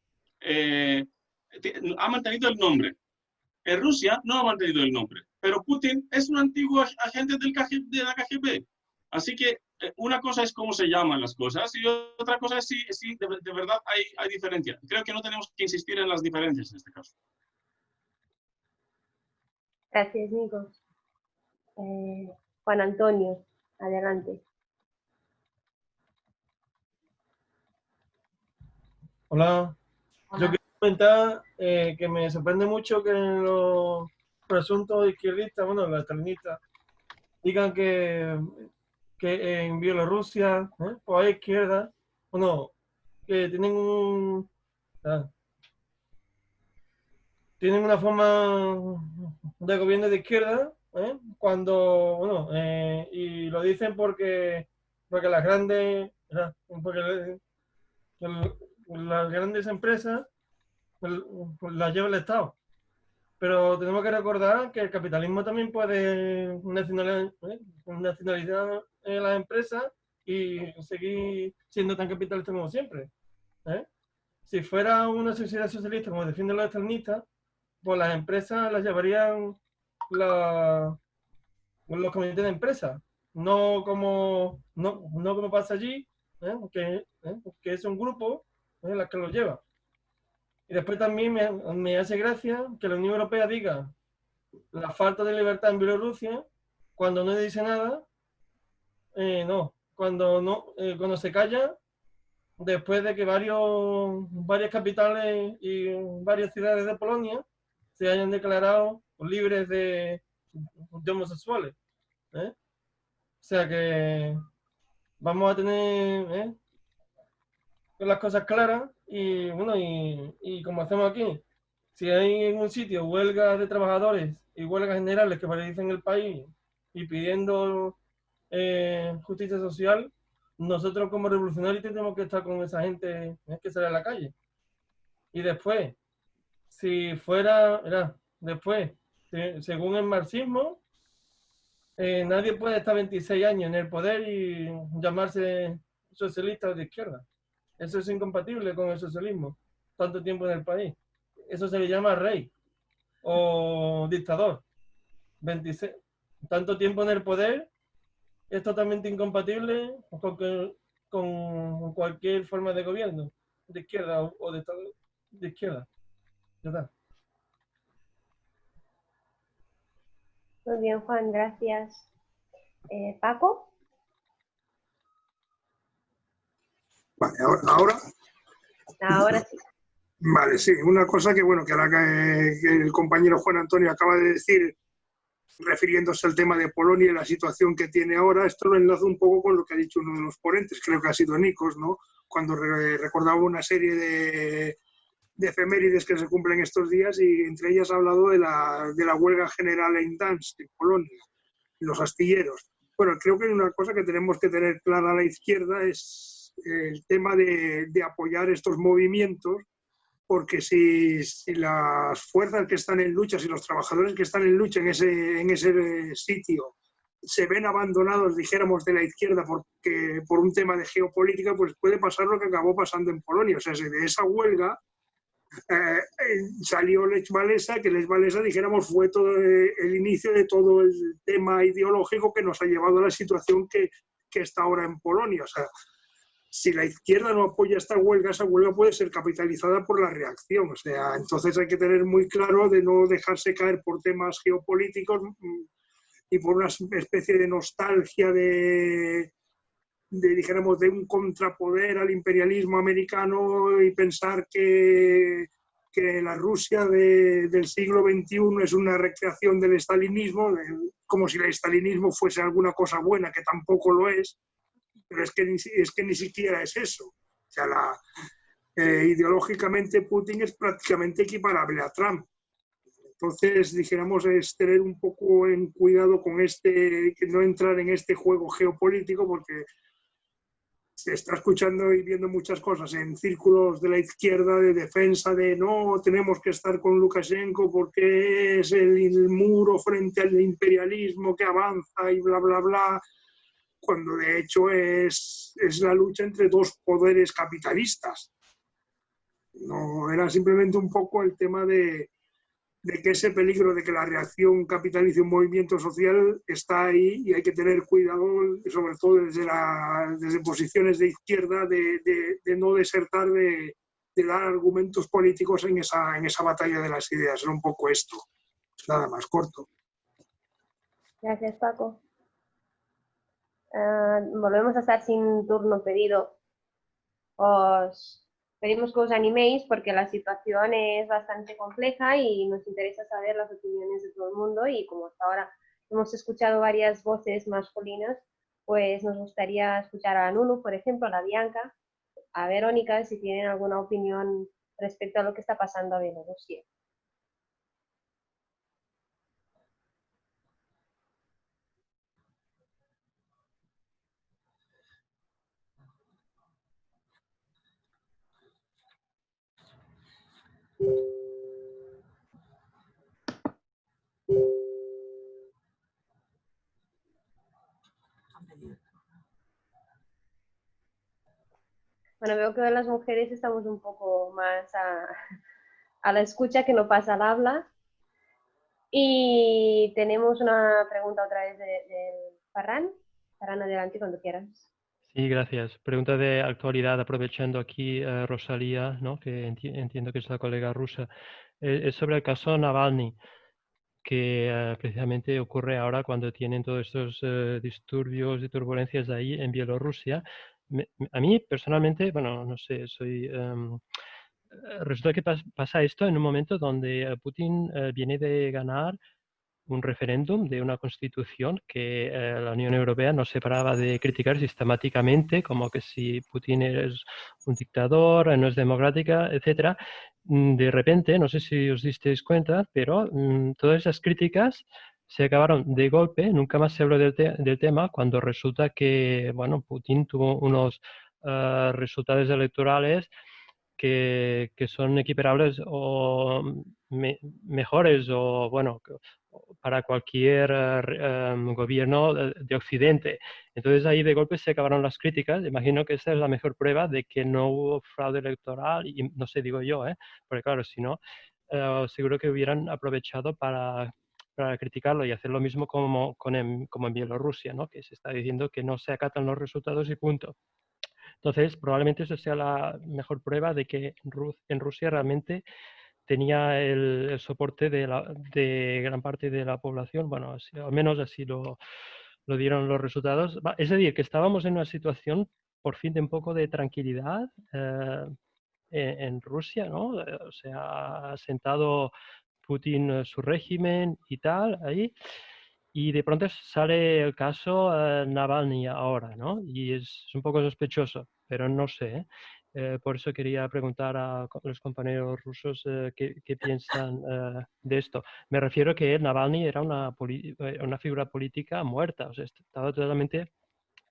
Ha mantenido el nombre. En Rusia no ha mantenido el nombre, pero Putin es un antiguo agente de la KGB. Así que una cosa es cómo se llaman las cosas y otra cosa es si de verdad hay diferencia. Creo que no tenemos que insistir en las diferencias en este caso. Gracias, Nikos. Juan Antonio, adelante. Hola. Hola. Yo quiero comentar que me sorprende mucho que los presuntos izquierdistas, bueno, los estalinistas, digan que en Bielorrusia, pues hay izquierda, bueno, que tienen tienen una forma de gobierno de izquierda, cuando, bueno, y lo dicen porque las grandes, porque las grandes empresas pues las lleva el Estado. Pero tenemos que recordar que el capitalismo también puede nacionalizar las empresas y seguir siendo tan capitalista como siempre. Si fuera una sociedad socialista como defienden los estalinistas, pues las empresas las llevarían los comités de empresas, no como pasa allí, que es un grupo las que los lleva. Y después también me hace gracia que la Unión Europea diga la falta de libertad en Bielorrusia cuando no dice nada, cuando se calla después de que varias capitales y varias ciudades de Polonia se hayan declarado libres de homosexuales. O sea que vamos a tener las cosas claras y bueno, y como hacemos aquí, si hay en un sitio huelgas de trabajadores y huelgas generales que paralizan el país y pidiendo justicia social, nosotros como revolucionarios tenemos que estar con esa gente que sale a la calle. Y después, según el marxismo, nadie puede estar 26 años en el poder y llamarse socialista o de izquierda. Eso es incompatible con el socialismo, tanto tiempo en el país. Eso se le llama rey o dictador. 26, tanto tiempo en el poder es totalmente incompatible con cualquier forma de gobierno, de izquierda o de izquierda. Ya está. Muy bien, Juan, gracias. Paco. Vale, ahora. Ahora sí. Vale, sí. Una cosa que, bueno, que ahora que el compañero Juan Antonio acaba de decir, refiriéndose al tema de Polonia y la situación que tiene ahora, esto lo enlazo un poco con lo que ha dicho uno de los ponentes, creo que ha sido Nikos, ¿no? Cuando recordaba una serie de efemérides que se cumplen estos días y entre ellas ha hablado de la huelga general en Gdańsk, en Polonia, en los astilleros. Bueno, creo que una cosa que tenemos que tener clara a la izquierda es el tema de apoyar estos movimientos, porque si las fuerzas que están en lucha, si los trabajadores que están en lucha en ese sitio se ven abandonados, dijéramos, de la izquierda por un tema de geopolítica, pues puede pasar lo que acabó pasando en Polonia. O sea, de esa huelga salió Lech Walesa, que Lech Walesa, dijéramos, fue todo el inicio de todo el tema ideológico que nos ha llevado a la situación que está ahora en Polonia. O sea, si la izquierda no apoya esa huelga puede ser capitalizada por la reacción. O sea, entonces hay que tener muy claro de no dejarse caer por temas geopolíticos y por una especie de nostalgia dijéramos, de un contrapoder al imperialismo americano y pensar que la Rusia del siglo XXI es una recreación del estalinismo, como si el estalinismo fuese alguna cosa buena, que tampoco lo es, pero es que ni siquiera es eso. O sea, ideológicamente Putin es prácticamente equiparable a Trump. Entonces, dijéramos, es tener un poco en cuidado con que no entrar en este juego geopolítico, porque se está escuchando y viendo muchas cosas en círculos de la izquierda de defensa de no, tenemos que estar con Lukashenko porque es el muro frente al imperialismo que avanza y bla, bla, bla, cuando de hecho es la lucha entre dos poderes capitalistas. No, era simplemente un poco el tema de que ese peligro de que la reacción capitalice un movimiento social está ahí y hay que tener cuidado, sobre todo desde posiciones de izquierda, de no desertar, de dar argumentos políticos en esa batalla de las ideas. Era un poco esto. Nada más, corto. Gracias, Paco. Volvemos a estar sin turno pedido. Os pedimos que os animéis porque la situación es bastante compleja y nos interesa saber las opiniones de todo el mundo, y como hasta ahora hemos escuchado varias voces masculinas, pues nos gustaría escuchar a Nunu, por ejemplo, a la Bianca, a Verónica, si tienen alguna opinión respecto a lo que está pasando a Bielorrusia. Bueno, veo que las mujeres estamos un poco más a la escucha que no pasa al habla. Y tenemos una pregunta otra vez de Ferran. Ferran, adelante cuando quieras. Sí, gracias. Pregunta de actualidad, aprovechando aquí Rosalía, ¿no? Que entiendo que es la colega rusa. Es sobre el caso Navalny, que precisamente ocurre ahora cuando tienen todos estos disturbios y turbulencias ahí en Bielorrusia. A mí personalmente, bueno, no sé, resulta que pasa esto en un momento donde Putin viene de ganar un referéndum de una constitución que la Unión Europea no se paraba de criticar sistemáticamente, como que si Putin es un dictador, no es democrática, etc. De repente, no sé si os disteis cuenta, pero todas esas críticas se acabaron de golpe, nunca más se habló del tema, cuando resulta que, bueno, Putin tuvo unos resultados electorales que son equiparables o mejores o, bueno, para cualquier gobierno de Occidente. Entonces ahí de golpe se acabaron las críticas. Imagino que esa es la mejor prueba de que no hubo fraude electoral, y no sé, digo yo, porque claro, si no, seguro que hubieran aprovechado para criticarlo y hacer lo mismo como en Bielorrusia, ¿no? Que se está diciendo que no se acatan los resultados y punto. Entonces, probablemente eso sea la mejor prueba de que en Rusia realmente tenía el soporte de gran parte de la población. Bueno, al menos así lo dieron los resultados. Es decir, que estábamos en una situación, por fin, de un poco de tranquilidad en Rusia, ¿no? O sea, ha sentado Putin su régimen y tal, ahí. Y de pronto sale el caso Navalny ahora, ¿no? Y es un poco sospechoso, pero no sé. Por eso quería preguntar a los compañeros rusos qué piensan de esto. Me refiero que Navalny era una figura política muerta, o sea, estaba totalmente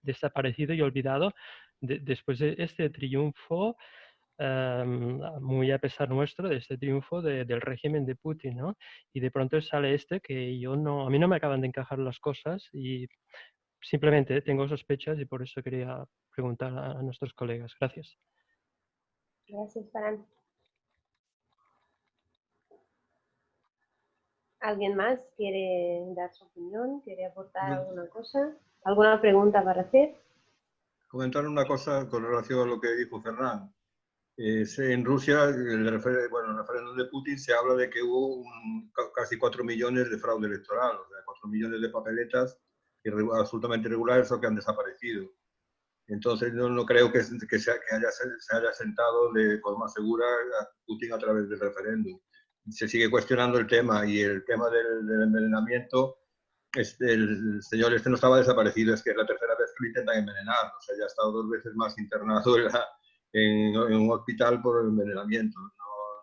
desaparecido y olvidado después de este triunfo, muy a pesar nuestro, de este triunfo del régimen de Putin, ¿no? Y de pronto sale que a mí no me acaban de encajar las cosas y simplemente tengo sospechas y por eso quería preguntar a nuestros colegas. Gracias. Gracias, Fran. ¿Alguien más quiere dar su opinión? ¿Quiere aportar alguna cosa? ¿Alguna pregunta para hacer? Comentar una cosa con relación a lo que dijo Fernán. En Rusia, el referéndum de Putin, se habla de que hubo casi 4 millones de fraude electoral, o sea, 4 millones de papeletas absolutamente irregulares o que han desaparecido. Entonces, no creo que se haya sentado de forma segura a Putin a través del referéndum. Se sigue cuestionando el tema, y el tema del envenenamiento, el señor no estaba desaparecido, es que es la tercera vez que lo intentan envenenar, o sea, ya ha estado 2 veces más internado en un hospital por envenenamiento.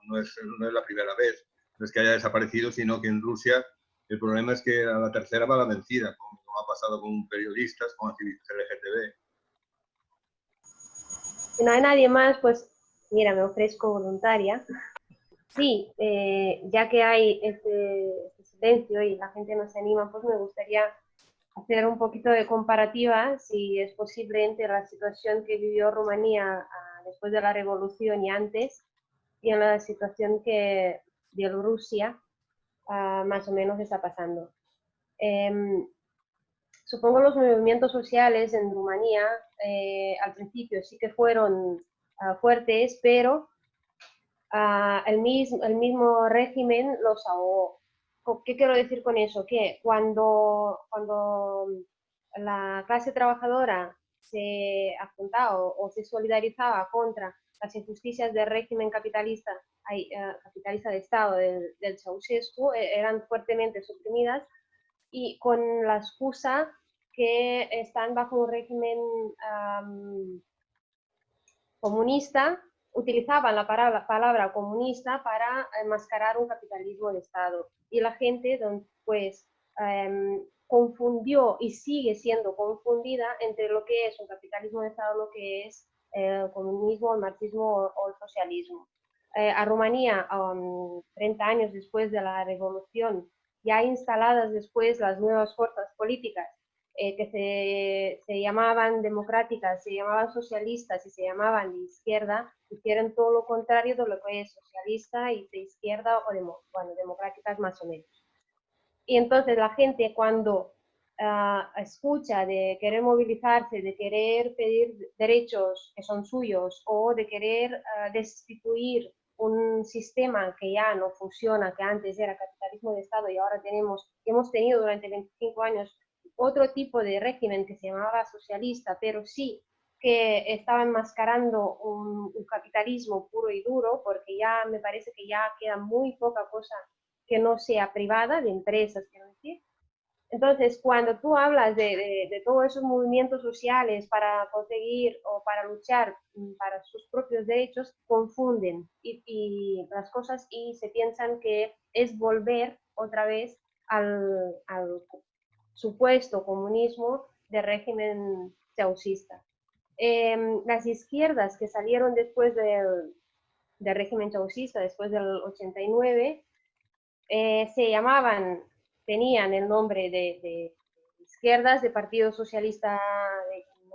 No es la primera vez, no es que haya desaparecido, sino que en Rusia el problema es que a la tercera va la vencida, como ha pasado con periodistas, con activistas LGTB. Si no hay nadie más, pues mira, me ofrezco voluntaria. Sí, ya que hay este silencio y la gente no se anima, pues me gustaría hacer un poquito de comparativa, si es posible, entre la situación que vivió Rumanía después de la revolución y antes, y en la situación que Bielorrusia más o menos está pasando. Supongo los movimientos sociales en Rumanía al principio sí que fueron fuertes, pero el mismo régimen los ahogó. ¿Qué quiero decir con eso? Que cuando la clase trabajadora se apuntaba o se solidarizaba contra las injusticias del régimen capitalista de Estado del Ceausescu, eran fuertemente suprimidas, y con la excusa que están bajo un régimen comunista, utilizaban la palabra comunista para enmascarar un capitalismo de Estado. Y la gente, pues, confundió y sigue siendo confundida entre lo que es un capitalismo de Estado, lo que es el comunismo, el marxismo o el socialismo. A Rumanía, 30 años después de la revolución, ya instaladas después las nuevas fuerzas políticas, que se llamaban democráticas, se llamaban socialistas y se llamaban de izquierda, hicieron todo lo contrario de lo que es socialista y de izquierda o democráticas más o menos. Y entonces la gente, cuando escucha de querer movilizarse, de querer pedir derechos que son suyos, o de querer destituir un sistema que ya no funciona, que antes era capitalismo de Estado y ahora hemos tenido durante 25 años otro tipo de régimen que se llamaba socialista, pero sí que estaba enmascarando un capitalismo puro y duro, porque ya me parece que ya queda muy poca cosa que no sea privada, de empresas, quiero decir. Entonces, cuando tú hablas de todos esos movimientos sociales para conseguir o para luchar para sus propios derechos, confunden y las cosas y se piensan que es volver otra vez al supuesto comunismo de régimen ceausista. Las izquierdas que salieron después del régimen ceausista, después del 89, tenían el nombre de izquierdas, de Partido Socialista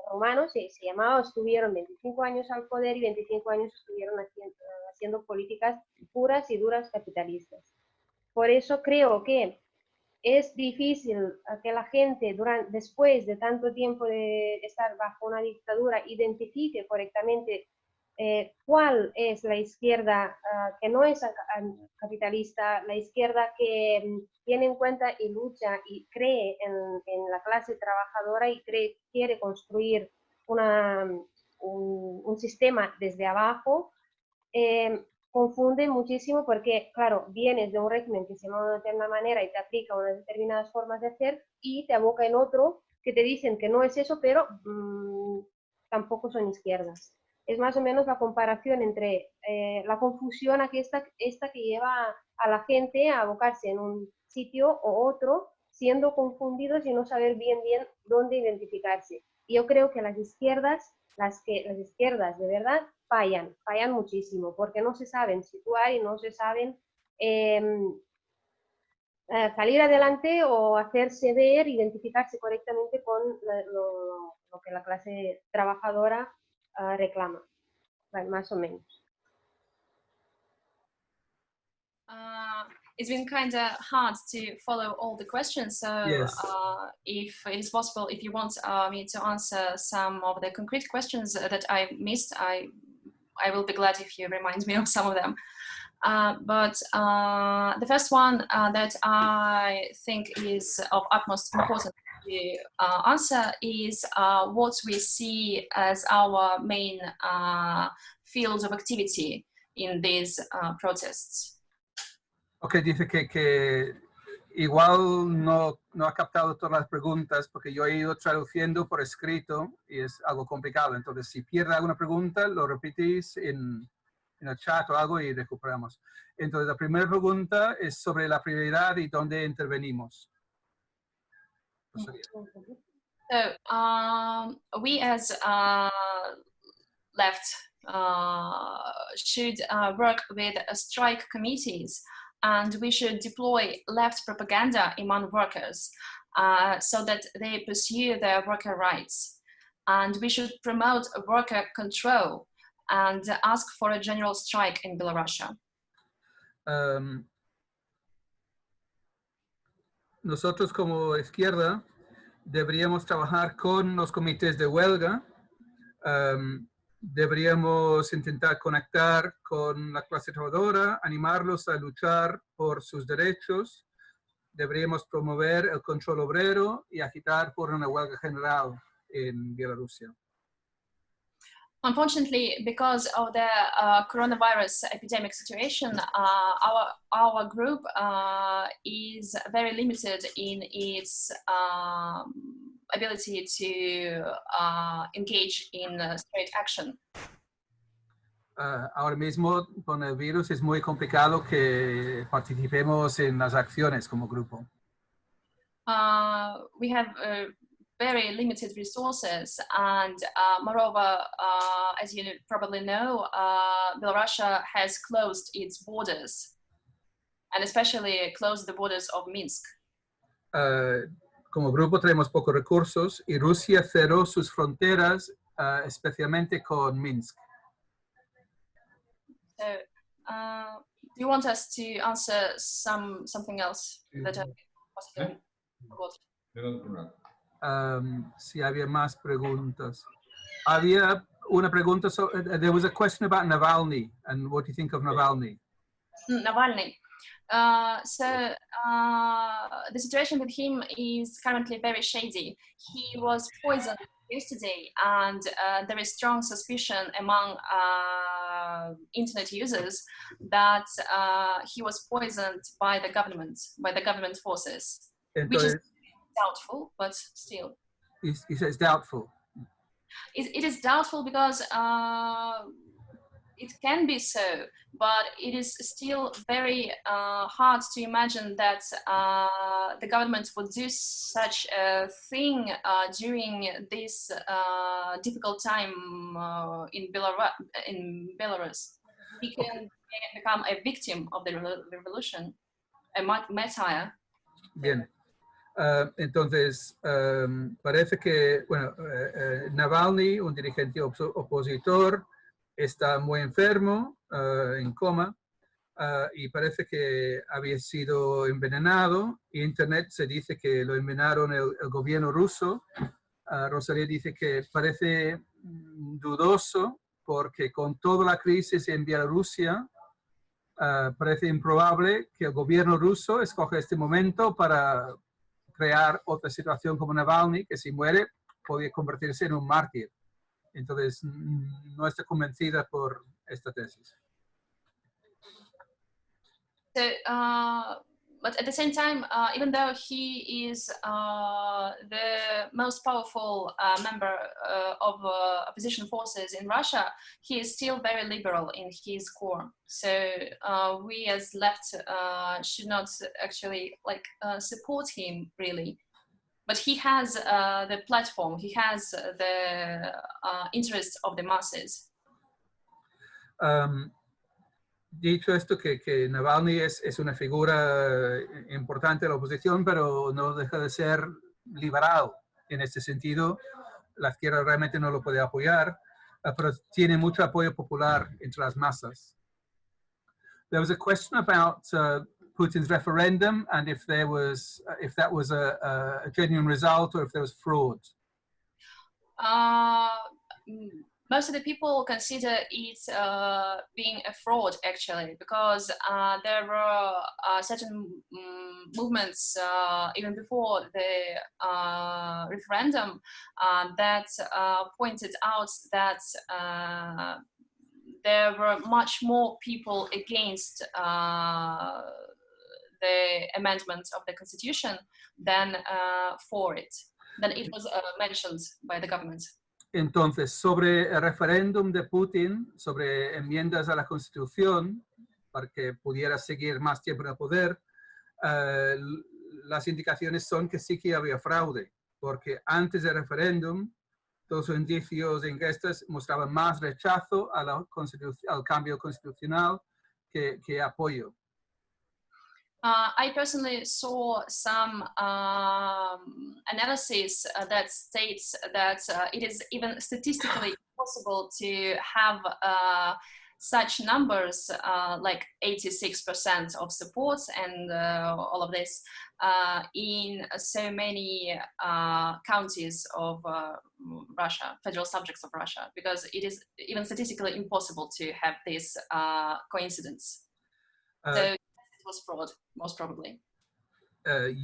Rumano, se llamaba, estuvieron 25 años al poder y 25 años estuvieron haciendo políticas puras y duras capitalistas. Por eso creo que es difícil que la gente después de tanto tiempo de estar bajo una dictadura identifique correctamente cuál es la izquierda que no es capitalista, la izquierda que tiene en cuenta y lucha y cree en la clase trabajadora y quiere construir un sistema desde abajo. Confunde muchísimo porque, claro, vienes de un régimen que se llama de una determinada manera y te aplica unas determinadas formas de hacer y te aboca en otro que te dicen que no es eso, pero tampoco son izquierdas. Es más o menos la comparación entre la confusión aquí esta que lleva a la gente a abocarse en un sitio o otro, siendo confundidos y no saber bien dónde identificarse. Y yo creo que las izquierdas de verdad fallan muchísimo, porque no se saben situar y no se saben salir adelante o hacerse ver, identificarse correctamente con lo que la clase trabajadora reclama, más o menos. It's been kind of hard to follow all the questions, so Yes. if it is possible, if you want me to answer some of the concrete questions that I missed, I will be glad if you remind me of some of them. But the first one that I think is of utmost importance to answer is what we see as our main field of activity in these protests. Ok, dice que igual no ha captado todas las preguntas porque yo he ido traduciendo por escrito y es algo complicado. Entonces, si pierde alguna pregunta, lo repetís en el chat o algo y recuperamos. Entonces, la primera pregunta es sobre la prioridad y dónde intervenimos. So, we as left should work with strike committees, and we should deploy left propaganda among workers so that they pursue their worker rights. And we should promote worker control and ask for a general strike in Belarus. Nosotros como izquierda deberíamos trabajar con los comités de huelga. Deberíamos intentar conectar con la clase trabajadora, animarlos a luchar por sus derechos. Deberíamos promover el control obrero y agitar por una huelga general en Bielorrusia. Unfortunately, because of the coronavirus epidemic situation, our group is very limited in its ability to engage in straight action. Ahora mismo con el virus es muy complicado que participemos en las acciones como grupo. We have very limited resources, and moreover, as you probably know, Belarus has closed its borders, and especially closed the borders of Minsk. Como grupo tenemos pocos recursos y Rusia cerró sus fronteras, especialmente con Minsk. So, do you want us to answer something else that I possibly forgot? Si había más preguntas. Había una pregunta, there was a question about Navalny, and what do you think of Navalny? Navalny. So the situation with him is currently very shady. He was poisoned yesterday, and there is strong suspicion among internet users that he was poisoned by the government forces, which is doubtful, but still. He says doubtful. It is doubtful because it can be so, but it is still very hard to imagine that the government would do such a thing during this difficult time in Belarus. He can become a victim of the revolution, a martyr. Bien. Entonces, parece que, bueno, Navalny, un dirigente opositor, está muy enfermo, en coma, y parece que había sido envenenado. Internet se dice que lo envenenaron el gobierno ruso. Rosalía dice que parece dudoso porque con toda la crisis en Bielorrusia parece improbable que el gobierno ruso escoja este momento para crear otra situación como Navalny, que si muere podría convertirse en un mártir. Entonces no estoy convencida por esta tesis. So, but at the same time, even though he is the most powerful member of opposition forces in Russia, he is still very liberal in his core. So we as left should not actually support him really. But he has the platform, he has the interest of the masses. Dicho esto, que Navalny es una figura importante de la oposición, pero no deja de ser liberal. En este sentido, la izquierda realmente no lo puede apoyar, pero tiene mucho apoyo popular entre las masas. There was a question about Putin's referendum and if that was a genuine result or if there was fraud. Most of the people consider it being a fraud, actually, because there were certain movements even before the referendum that pointed out that there were much more people against the amendment of the constitution than for it, than it was mentioned by the government. Entonces, sobre el referéndum de Putin, sobre enmiendas a la Constitución, para que pudiera seguir más tiempo en el poder, las indicaciones son que sí que había fraude, porque antes del referéndum, todos los indicios y encuestas mostraban más rechazo a al cambio constitucional que apoyo. I personally saw some analysis that states that it is even statistically impossible to have such numbers like 86% of support and all of this in so many counties of Russia, federal subjects of Russia, because it is even statistically impossible to have this coincidence. So it was fraud, most probably.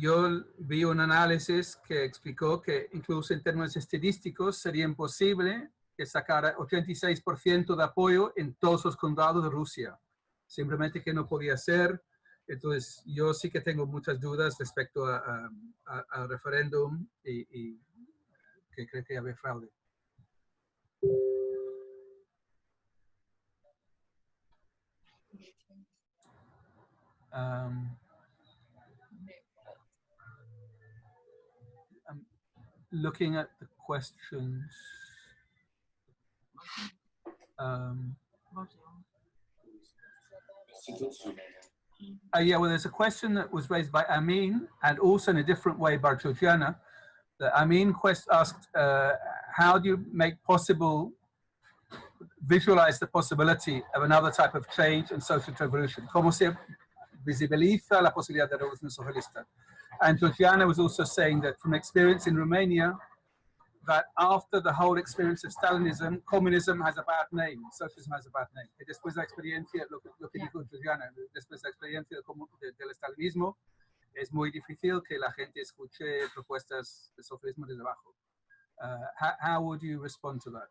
Yo vi un análisis que explicó que incluso en términos estadísticos sería imposible que sacara 86% de apoyo en todos los condados de Rusia. Simplemente que no podía ser. Entonces yo sí que tengo muchas dudas respecto al referéndum y que creo que había fraude. I'm looking at the questions. Yeah, well, there's a question that was raised by Amin, and also in a different way by Georgiana. That Amin asked, how do you visualize the possibility of another type of change and social revolution? ¿Cómo se visibiliza la posibilidad de revolución socialista? And Georgiana was also saying that from experience in Romania, that after the whole experience of Stalinism, communism has a bad name, socialism has a bad name. Y después de la experiencia, lo que dijo Georgiana, después de la experiencia del stalinismo, es muy difícil que la gente escuche propuestas de socialismo desde abajo. How would you respond to that?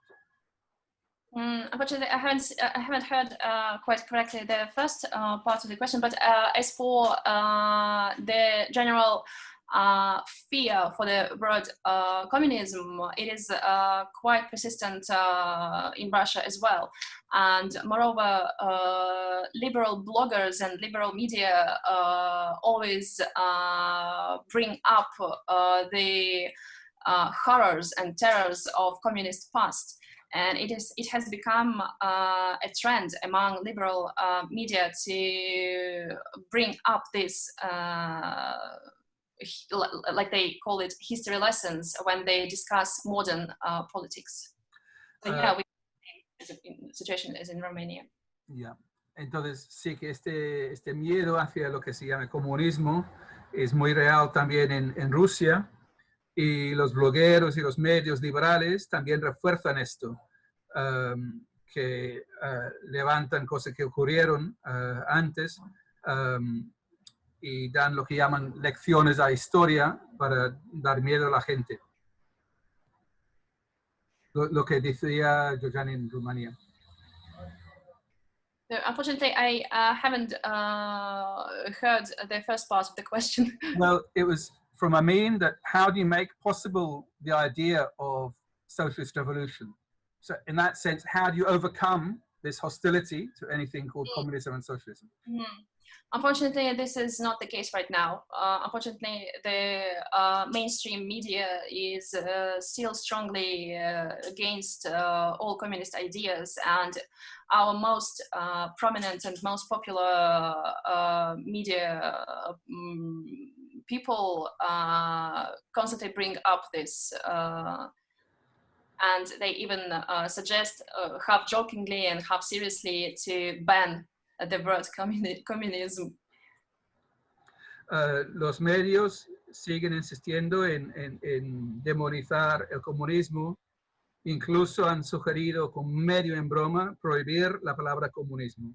Unfortunately, I haven't heard quite correctly the first part of the question, but as for the general fear for the word communism, it is quite persistent in Russia as well. And moreover, liberal bloggers and liberal media always bring up the horrors and terrors of communist past. And it has become a trend among liberal media to bring up this, like they call it, history lessons when they discuss modern politics. So yeah, the situation is in Romania. Yeah. Entonces, sí que este miedo hacia lo que se llama comunismo es muy real también en Rusia, y los blogueros y los medios liberales también refuerzan esto, que levantan cosas que ocurrieron antes y dan lo que llaman lecciones a historia para dar miedo a la gente. Lo que decía Georgian en Rumanía. So unfortunately, I haven't heard the first part of the question. Well, it was from Amin that how do you make possible the idea of socialist revolution? So in that sense, how do you overcome this hostility to anything called communism and socialism? Unfortunately, this is not the case right now. Unfortunately, the mainstream media is still strongly against all communist ideas, and our most prominent and most popular media people constantly bring up this, and they even suggest half jokingly and half seriously to ban the word communism. Los medios siguen insistiendo en demonizar el comunismo. Incluso han sugerido, con medio en broma, prohibir la palabra comunismo.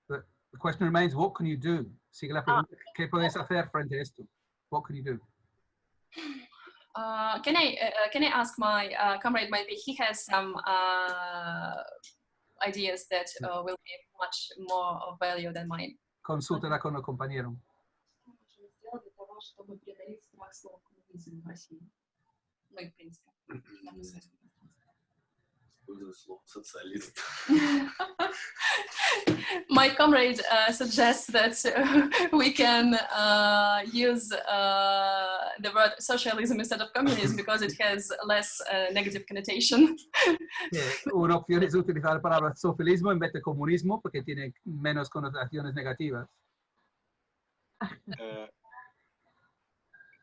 But the question remains, what can you do? Sigue la pregunta, ¿qué puedes hacer frente a esto? What can you do? Can I ask my comrade, maybe he has some ideas that will be much more of value than mine. Consúltala con el compañero. My comrade suggests that we can use the word socialism instead of communism because it has less negative connotation. Una opción es utilizar la palabra socialismo en vez de comunismo porque tiene menos connotaciones negativas.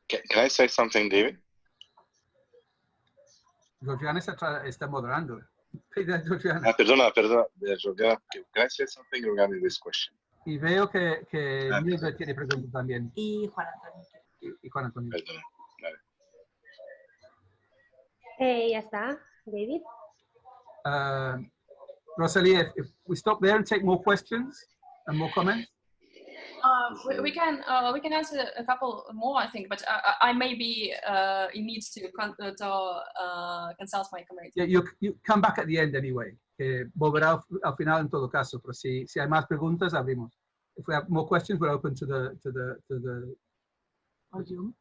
Can I say something, David? Georgiana está moderando. Perdona, Georgiana. Can I say something regarding this question? Y veo que Mildred tiene preguntas también. Y Juan Antonio. Y Juan Antonio. Perdona, Ya está, David. Rosalia, if we stop there and take more questions and more comments. We can answer a couple more, I think, but I may be in need to consult my comrade. Yeah, you come back at the end anyway. Volverá al final en todo caso, pero si hay más preguntas, abrimos. If we have more questions, we're open to the audio.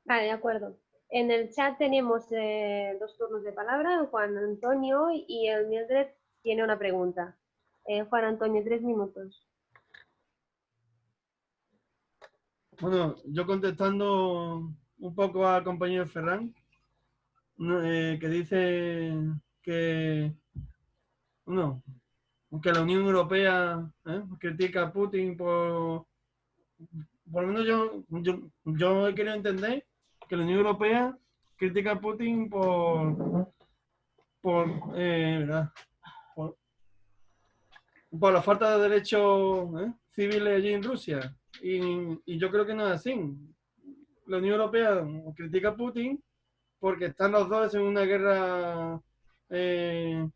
Vale, de acuerdo. En el chat tenemos 2 turnos de palabra, Juan Antonio y el Mildred tiene una pregunta. Juan Antonio, 3 minutos. Bueno, yo contestando un poco al compañero Ferran, que dice que la Unión Europea critica a Putin por lo menos yo he querido entender que la Unión Europea critica a Putin por la falta de derechos civiles allí en Rusia. Y yo creo que no es así. La Unión Europea critica a Putin porque están los dos en una guerra, están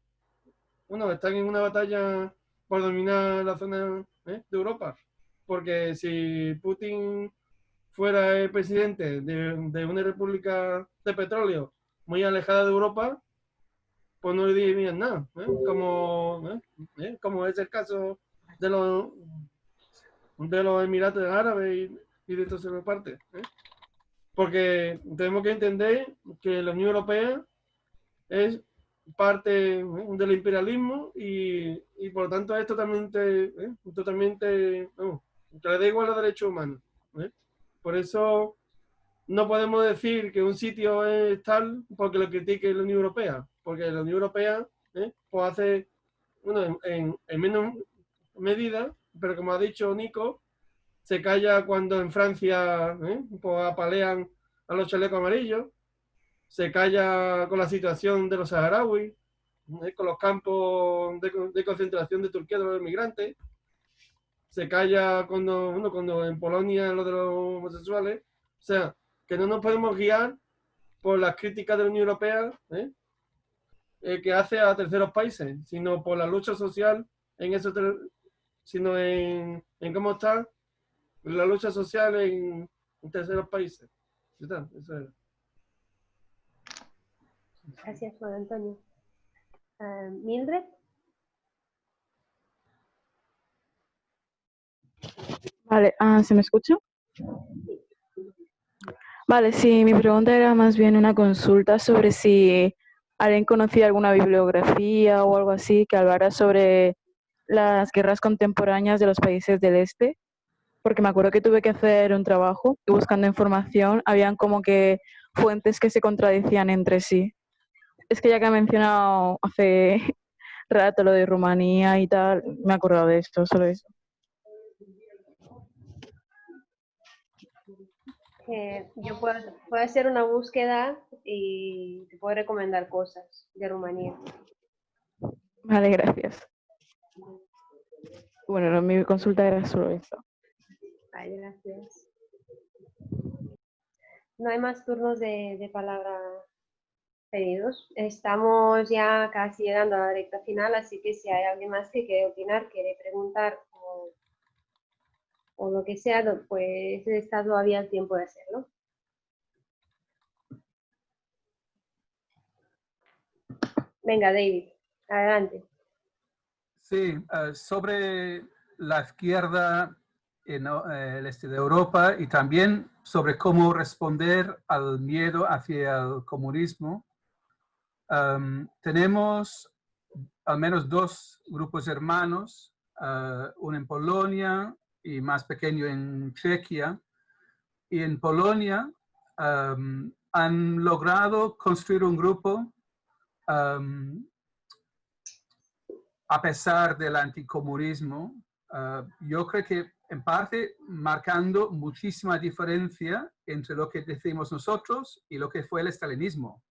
en una batalla por dominar la zona de Europa. Porque si Putin fuera el presidente de una república de petróleo muy alejada de Europa, pues no le dirían nada, como es el caso de los Emiratos Árabes y de todas esas partes. Porque tenemos que entender que la Unión Europea es parte del imperialismo y por lo tanto es totalmente que le da igual los derechos humanos. Por eso no podemos decir que un sitio es tal porque lo critique la Unión Europea, porque la Unión Europea pues hace, en menos medida, pero como ha dicho Nico, se calla cuando en Francia pues apalean a los chalecos amarillos, se calla con la situación de los saharauis, con los campos de concentración de Turquía de los inmigrantes, se calla cuando en Polonia lo de los homosexuales. O sea, que no nos podemos guiar por las críticas de la Unión Europea que hace a terceros países, sino por la lucha social sino en cómo está la lucha social en terceros países. Eso era. Gracias, Juan Antonio. Mildred. Vale, ¿se me escucha? Vale, sí, mi pregunta era más bien una consulta sobre si alguien conocía alguna bibliografía o algo así que hablara sobre las guerras contemporáneas de los países del este, porque me acuerdo que tuve que hacer un trabajo y buscando información habían como que fuentes que se contradecían entre sí. Es que ya que ha mencionado hace rato lo de Rumanía y tal, me he acordado de esto, solo eso. Yo puedo hacer una búsqueda y te puedo recomendar cosas de Rumanía. Vale, gracias. Bueno, mi consulta era solo eso. Vale, gracias. No hay más turnos de palabra pedidos. Estamos ya casi llegando a la recta final, así que si hay alguien más que quiere opinar, quiere preguntar o lo que sea, pues está todavía el tiempo de hacerlo. Venga, David, adelante. Sí, sobre la izquierda en el este de Europa y también sobre cómo responder al miedo hacia el comunismo. Tenemos al menos dos grupos hermanos, uno en Polonia y más pequeño en Chequia. Y en Polonia han logrado construir un grupo a pesar del anticomunismo. Yo creo que en parte marcando muchísima diferencia entre lo que decimos nosotros y lo que fue el estalinismo.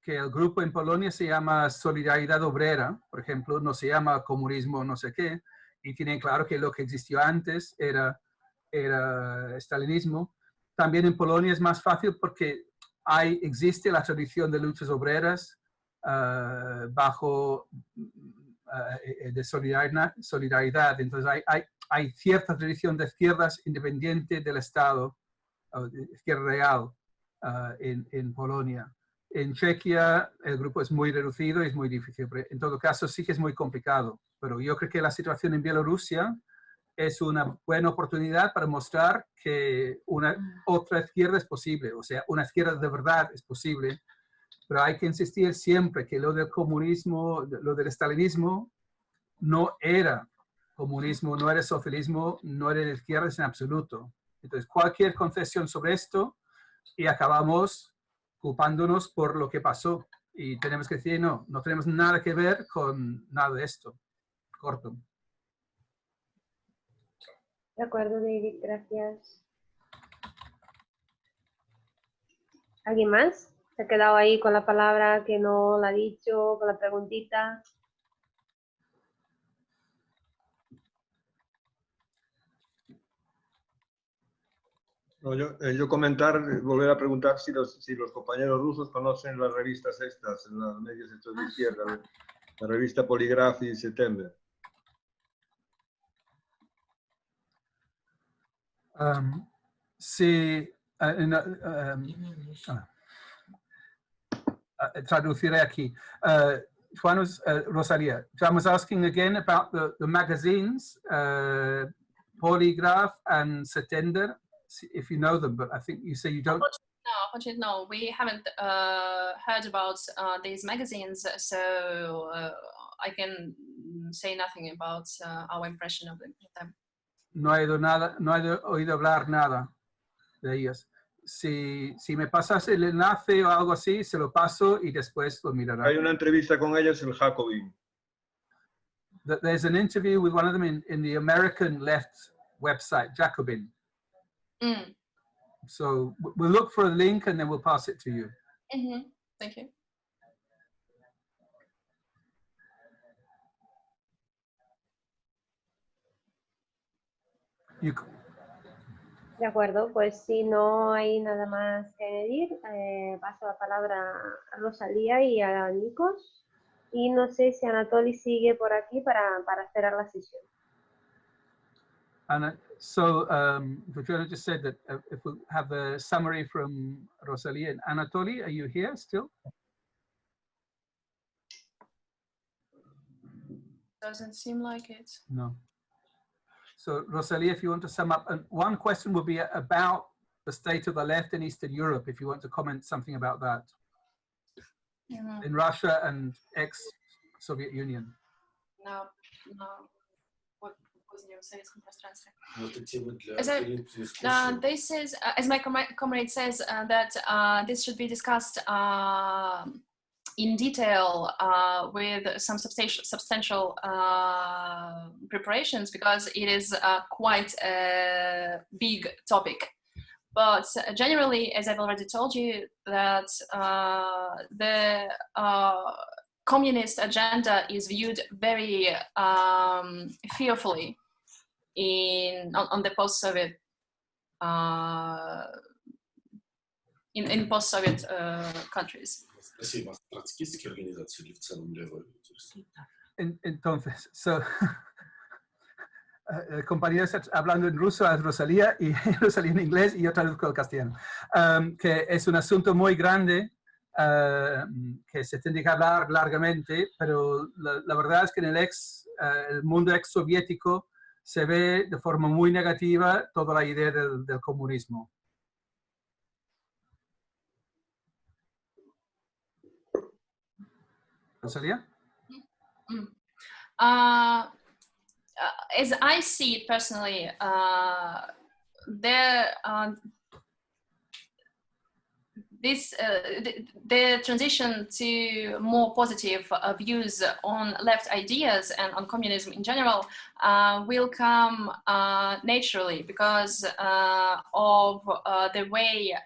Que el grupo en Polonia se llama Solidaridad Obrera, por ejemplo, no se llama comunismo no sé qué, y tienen claro que lo que existió antes era estalinismo. También en Polonia es más fácil porque existe la tradición de luchas obreras bajo de solidaridad. Entonces hay cierta tradición de izquierdas independiente del Estado, de izquierda real en Polonia. En Chequia el grupo es muy reducido y es muy difícil. En todo caso sí que es muy complicado. Pero yo creo que la situación en Bielorrusia es una buena oportunidad para mostrar que una otra izquierda es posible. O sea, una izquierda de verdad es posible. Pero hay que insistir siempre que lo del comunismo, lo del estalinismo, no era comunismo, no era socialismo, no era de izquierdas en absoluto. Entonces, cualquier concesión sobre esto y acabamos culpándonos por lo que pasó. Y tenemos que decir, no tenemos nada que ver con nada de esto. Corto. De acuerdo, David, gracias. ¿Alguien más? ¿Se ha quedado ahí con la palabra que no la ha dicho, con la preguntita? No, yo volver a preguntar si los compañeros rusos conocen las revistas estas, los medios estos de izquierda, la revista Poligraf y September. Sí, traduciré aquí. Rosalia, John was asking again about the magazines, Polygraph and Setender, if you know them, but I think you say you don't. No, we haven't heard about these magazines, so I can say nothing about our impression of them. No he oído hablar nada de ellas. Si me pasas el enlace o algo así, se lo paso y después lo mirará. Hay una entrevista con ellas en Jacobin. There's an interview with one of them in the American left website, Jacobin. So we'll look for a link and then we'll pass it to you. Thank you. De acuerdo, pues si no hay nada más que añadir, paso la palabra a Rosalía y a Nikos. Y no sé si Anatoly sigue por aquí para cerrar la sesión. Anna, so Virginia just said that if we have a summary from Rosalia and Anatoly, are you here still? Doesn't seem like it. No. So Rosalia, if you want to sum up, and one question would be about the state of the left in Eastern Europe, if you want to comment something about that. In Russia and ex-Soviet Union. No. This is, as my comrade says, that this should be discussed in detail with some substantial preparations, because it is quite a big topic. But generally, as I've already told you, that the communist agenda is viewed very fearfully on the post-Soviet in post-Soviet countries. Entonces, so, compañeros hablando en ruso a Rosalía y Rosalía en inglés y yo traduzco al castellano, que es un asunto muy grande que se tiene que hablar largamente, pero la verdad es que en el mundo ex-soviético se ve de forma muy negativa toda la idea del comunismo. Rosalía? As I see it personally, the transition to more positive views on left ideas and on communism in general will come naturally, because of the way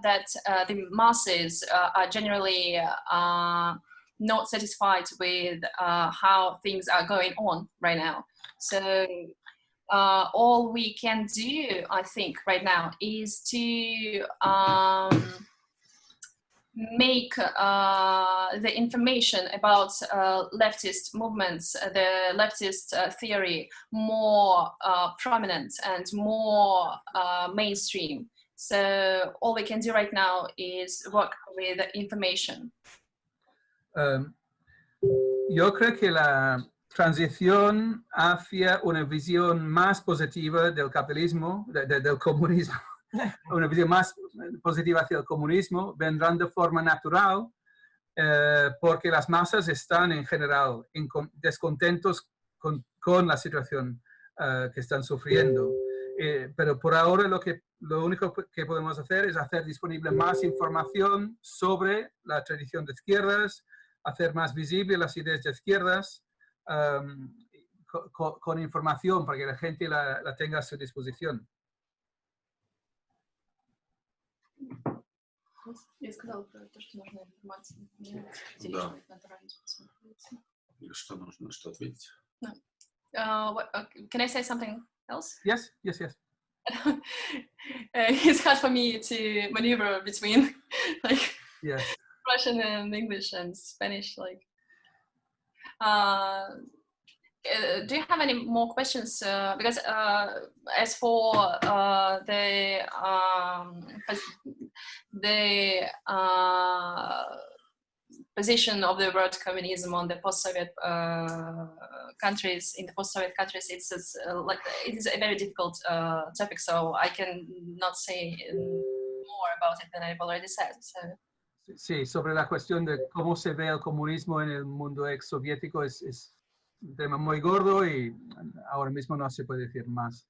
that the masses are generally not satisfied with how things are going on right now. So all we can do, I think, right now is to make the information about leftist movements, the leftist theory, more prominent and more mainstream. So all we can do right now is work with information. Yo creo que la transición hacia una visión más positiva del capitalismo, del comunismo, una visión más positiva hacia el comunismo, vendrán de forma natural, porque las masas están en general descontentos con la situación que están sufriendo. Pero por ahora lo único que podemos hacer es hacer disponible más información sobre la tradición de izquierdas, hacer más visible las ideas de izquierdas, con información para que la gente la tenga a su disposición. Я сказала про то, что нужна информация. Да. Что нужно, что ответить? Can I say something else? Yes. It's hard for me to maneuver between yes. Russian and English and Spanish. Do you have any more questions? Because as for the position of the word communism on the post-Soviet countries, in the post-Soviet countries, it is a very difficult topic. So I can not say more about it than I've already said. So. Sí, sobre la cuestión de cómo se ve el comunismo en el mundo ex-soviético es un tema muy gordo y ahora mismo no se puede decir más.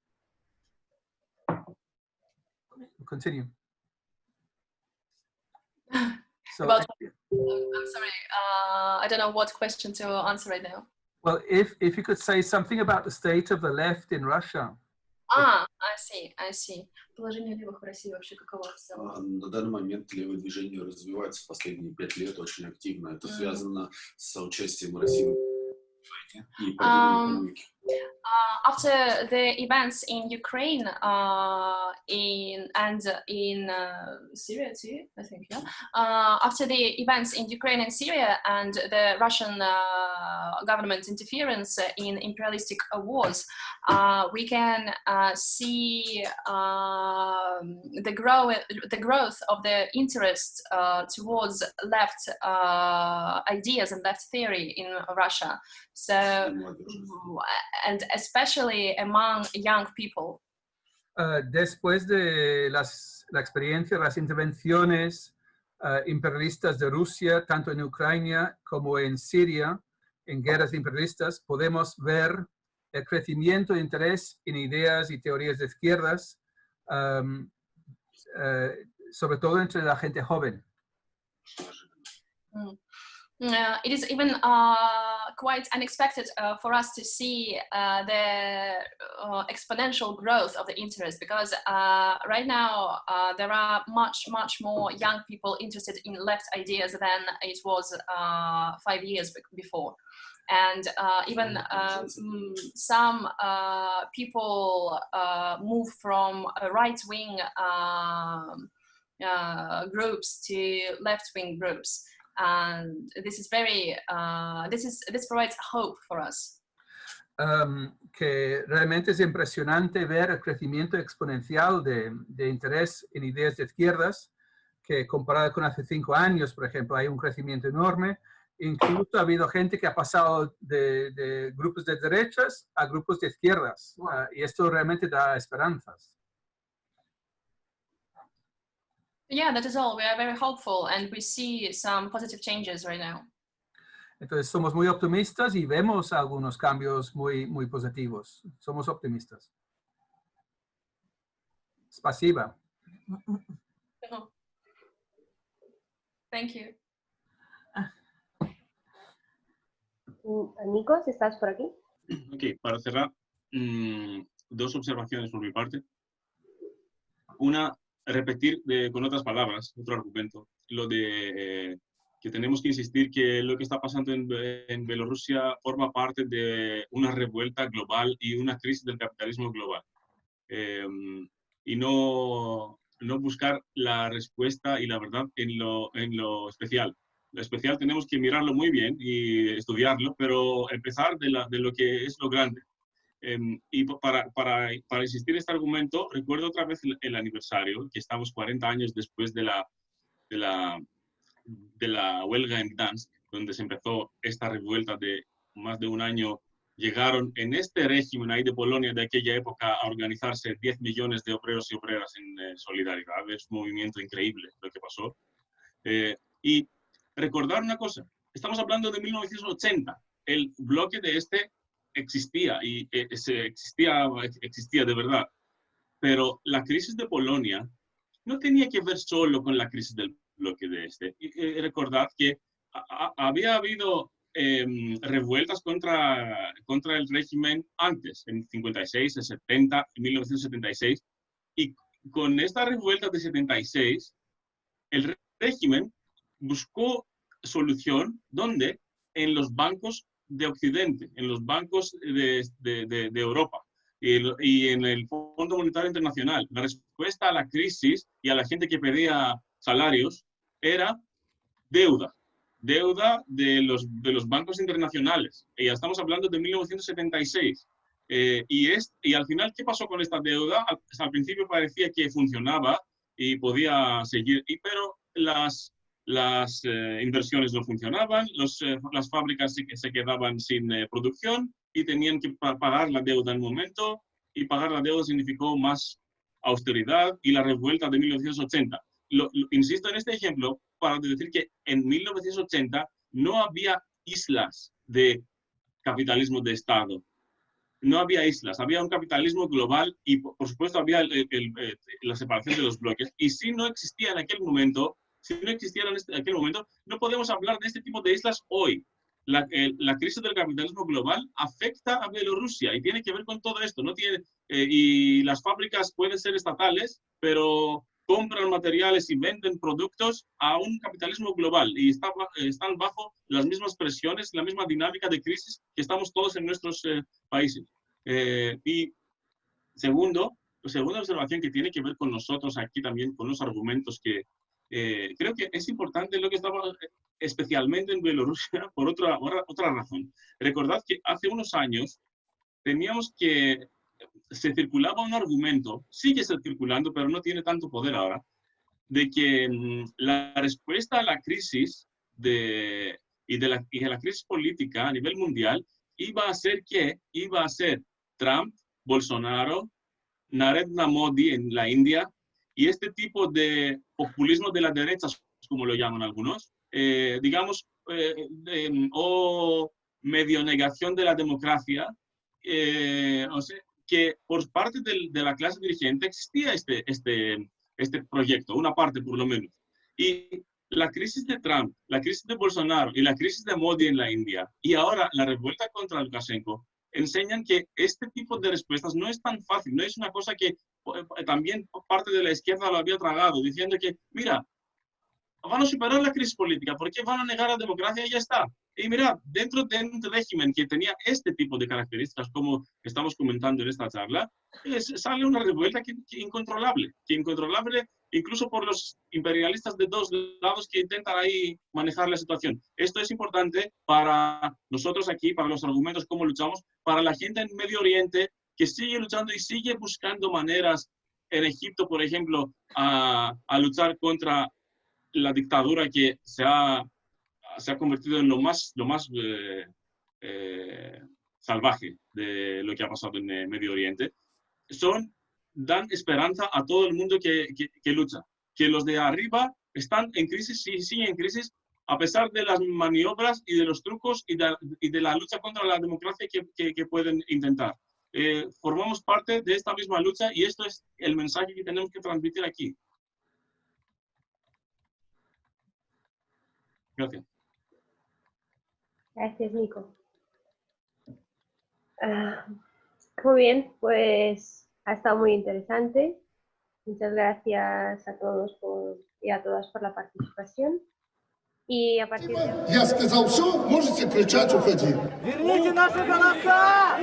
Continue. So, I'm sorry, I don't know what question to answer right now. Well, if you could say something about the state of the left in Russia. I see. Положение левых в России вообще каково в целом? На данный момент левое движение развивается последние 5 лет очень активно. Это связано с участием России и подъемом экономики. After the events in Ukraine in Syria too, I think, yeah. After the events in Ukraine and Syria and the Russian government interference in imperialistic wars, we can see the growth of the interest towards left ideas and left theory in Russia. So, and especially among young people. Después de la experiencia, las intervenciones imperialistas de Rusia, tanto en Ucrania como en Siria, en guerras imperialistas, podemos ver el crecimiento de interés en ideas y teorías de izquierdas, sobre todo entre la gente joven. It is even quite unexpected for us to see the exponential growth of the interest, because right now there are much more young people interested in left ideas than it was 5 years before. And even some people move from right-wing groups to left-wing groups. And this is very, this provides hope for us. Que realmente es impresionante ver el crecimiento exponencial de interés en ideas de izquierdas, que comparado con hace 5 años, por ejemplo, hay un crecimiento enorme. Incluso ha habido gente que ha pasado de grupos de derechas a grupos de izquierdas. Y esto realmente da esperanzas. Yeah, that is all. We are very hopeful and we see some positive changes right now. Entonces somos muy optimistas y vemos algunos cambios muy positivos. Somos optimistas. Spasiba. Thank you. Nikos, ¿estás por aquí? Ok, para cerrar, 2 observaciones por mi parte. Una, repetir con otras palabras, otro argumento, lo de que tenemos que insistir que lo que está pasando en Bielorrusia forma parte de una revuelta global y una crisis del capitalismo global. Y no buscar la respuesta y la verdad en lo especial. Lo especial tenemos que mirarlo muy bien y estudiarlo, pero empezar de lo que es lo grande. Y para insistir en este argumento, recuerdo otra vez el aniversario, que estamos 40 años después de la huelga en Gdansk, donde se empezó esta revuelta de más de un año. Llegaron en este régimen ahí de Polonia de aquella época a organizarse 10 millones de obreros y obreras en solidaridad. Es un movimiento increíble lo que pasó. Y recordar una cosa, estamos hablando de 1980, el bloque de este existía y existía de verdad, pero la crisis de Polonia no tenía que ver solo con la crisis del bloque de este. Y recordad que había habido revueltas contra el régimen antes, en 56, en 70, en 1976, y con esta revuelta de 76, el régimen buscó solución, ¿dónde? En los bancos de Occidente, en los bancos de Europa y en el Fondo Monetario Internacional. La respuesta a la crisis y a la gente que pedía salarios era deuda de los bancos internacionales. Y ya estamos hablando de 1976. Y al final, ¿qué pasó con esta deuda? Al principio parecía que funcionaba y podía seguir, pero las inversiones no funcionaban, las fábricas se quedaban sin producción y tenían que pagar la deuda en un momento, y pagar la deuda significó más austeridad y la revuelta de 1980. Insisto en este ejemplo para decir que en 1980 no había islas de capitalismo de Estado. No había islas, había un capitalismo global y por supuesto había la separación de los bloques. Y si no existía en aquel momento, no podemos hablar de este tipo de islas hoy. la crisis del capitalismo global afecta a Bielorrusia y tiene que ver con todo esto. No tiene, y las fábricas pueden ser estatales, pero compran materiales y venden productos a un capitalismo global y están bajo las mismas presiones, la misma dinámica de crisis que estamos todos en nuestros países. Y segunda observación que tiene que ver con nosotros aquí también, con los argumentos que creo que es importante lo que estaba especialmente en Bielorrusia por otra razón. Recordad que hace unos años se circulaba un argumento, sigue circulando, pero no tiene tanto poder ahora, de que la respuesta a la crisis y a la crisis política a nivel mundial iba a ser Trump, Bolsonaro, Narendra Modi en la India y este tipo de populismo de la derecha, como lo llaman algunos, digamos, o medio negación de la democracia, o sea, que por parte de la clase dirigente existía este proyecto, una parte por lo menos. Y la crisis de Trump, la crisis de Bolsonaro y la crisis de Modi en la India, y ahora la revuelta contra Lukashenko, enseñan que este tipo de respuestas no es tan fácil, no es una cosa que también parte de la izquierda lo había tragado, diciendo que, mira, van a superar la crisis política, ¿por qué van a negar la democracia? Y ya está. Y mira, dentro de un régimen que tenía este tipo de características, como estamos comentando en esta charla, sale una revuelta incontrolable, incluso por los imperialistas de dos lados que intentan ahí manejar la situación. Esto es importante para nosotros aquí, para los argumentos, cómo luchamos, para la gente en Medio Oriente que sigue luchando y sigue buscando maneras, en Egipto, por ejemplo, a luchar contra la dictadura que se ha convertido en lo más salvaje de lo que ha pasado en Medio Oriente. Dan esperanza a todo el mundo que lucha. Que los de arriba están en crisis, siguen en crisis, a pesar de las maniobras y de los trucos y de la lucha contra la democracia que pueden intentar. Formamos parte de esta misma lucha y esto es el mensaje que tenemos que transmitir aquí. Gracias. Gracias, Nico. Muy bien, pues ha estado muy interesante. Muchas gracias a todos y a todas por la participación. И а partir de... Я сказал все, можете кричать, уходи. Верните наши голоса!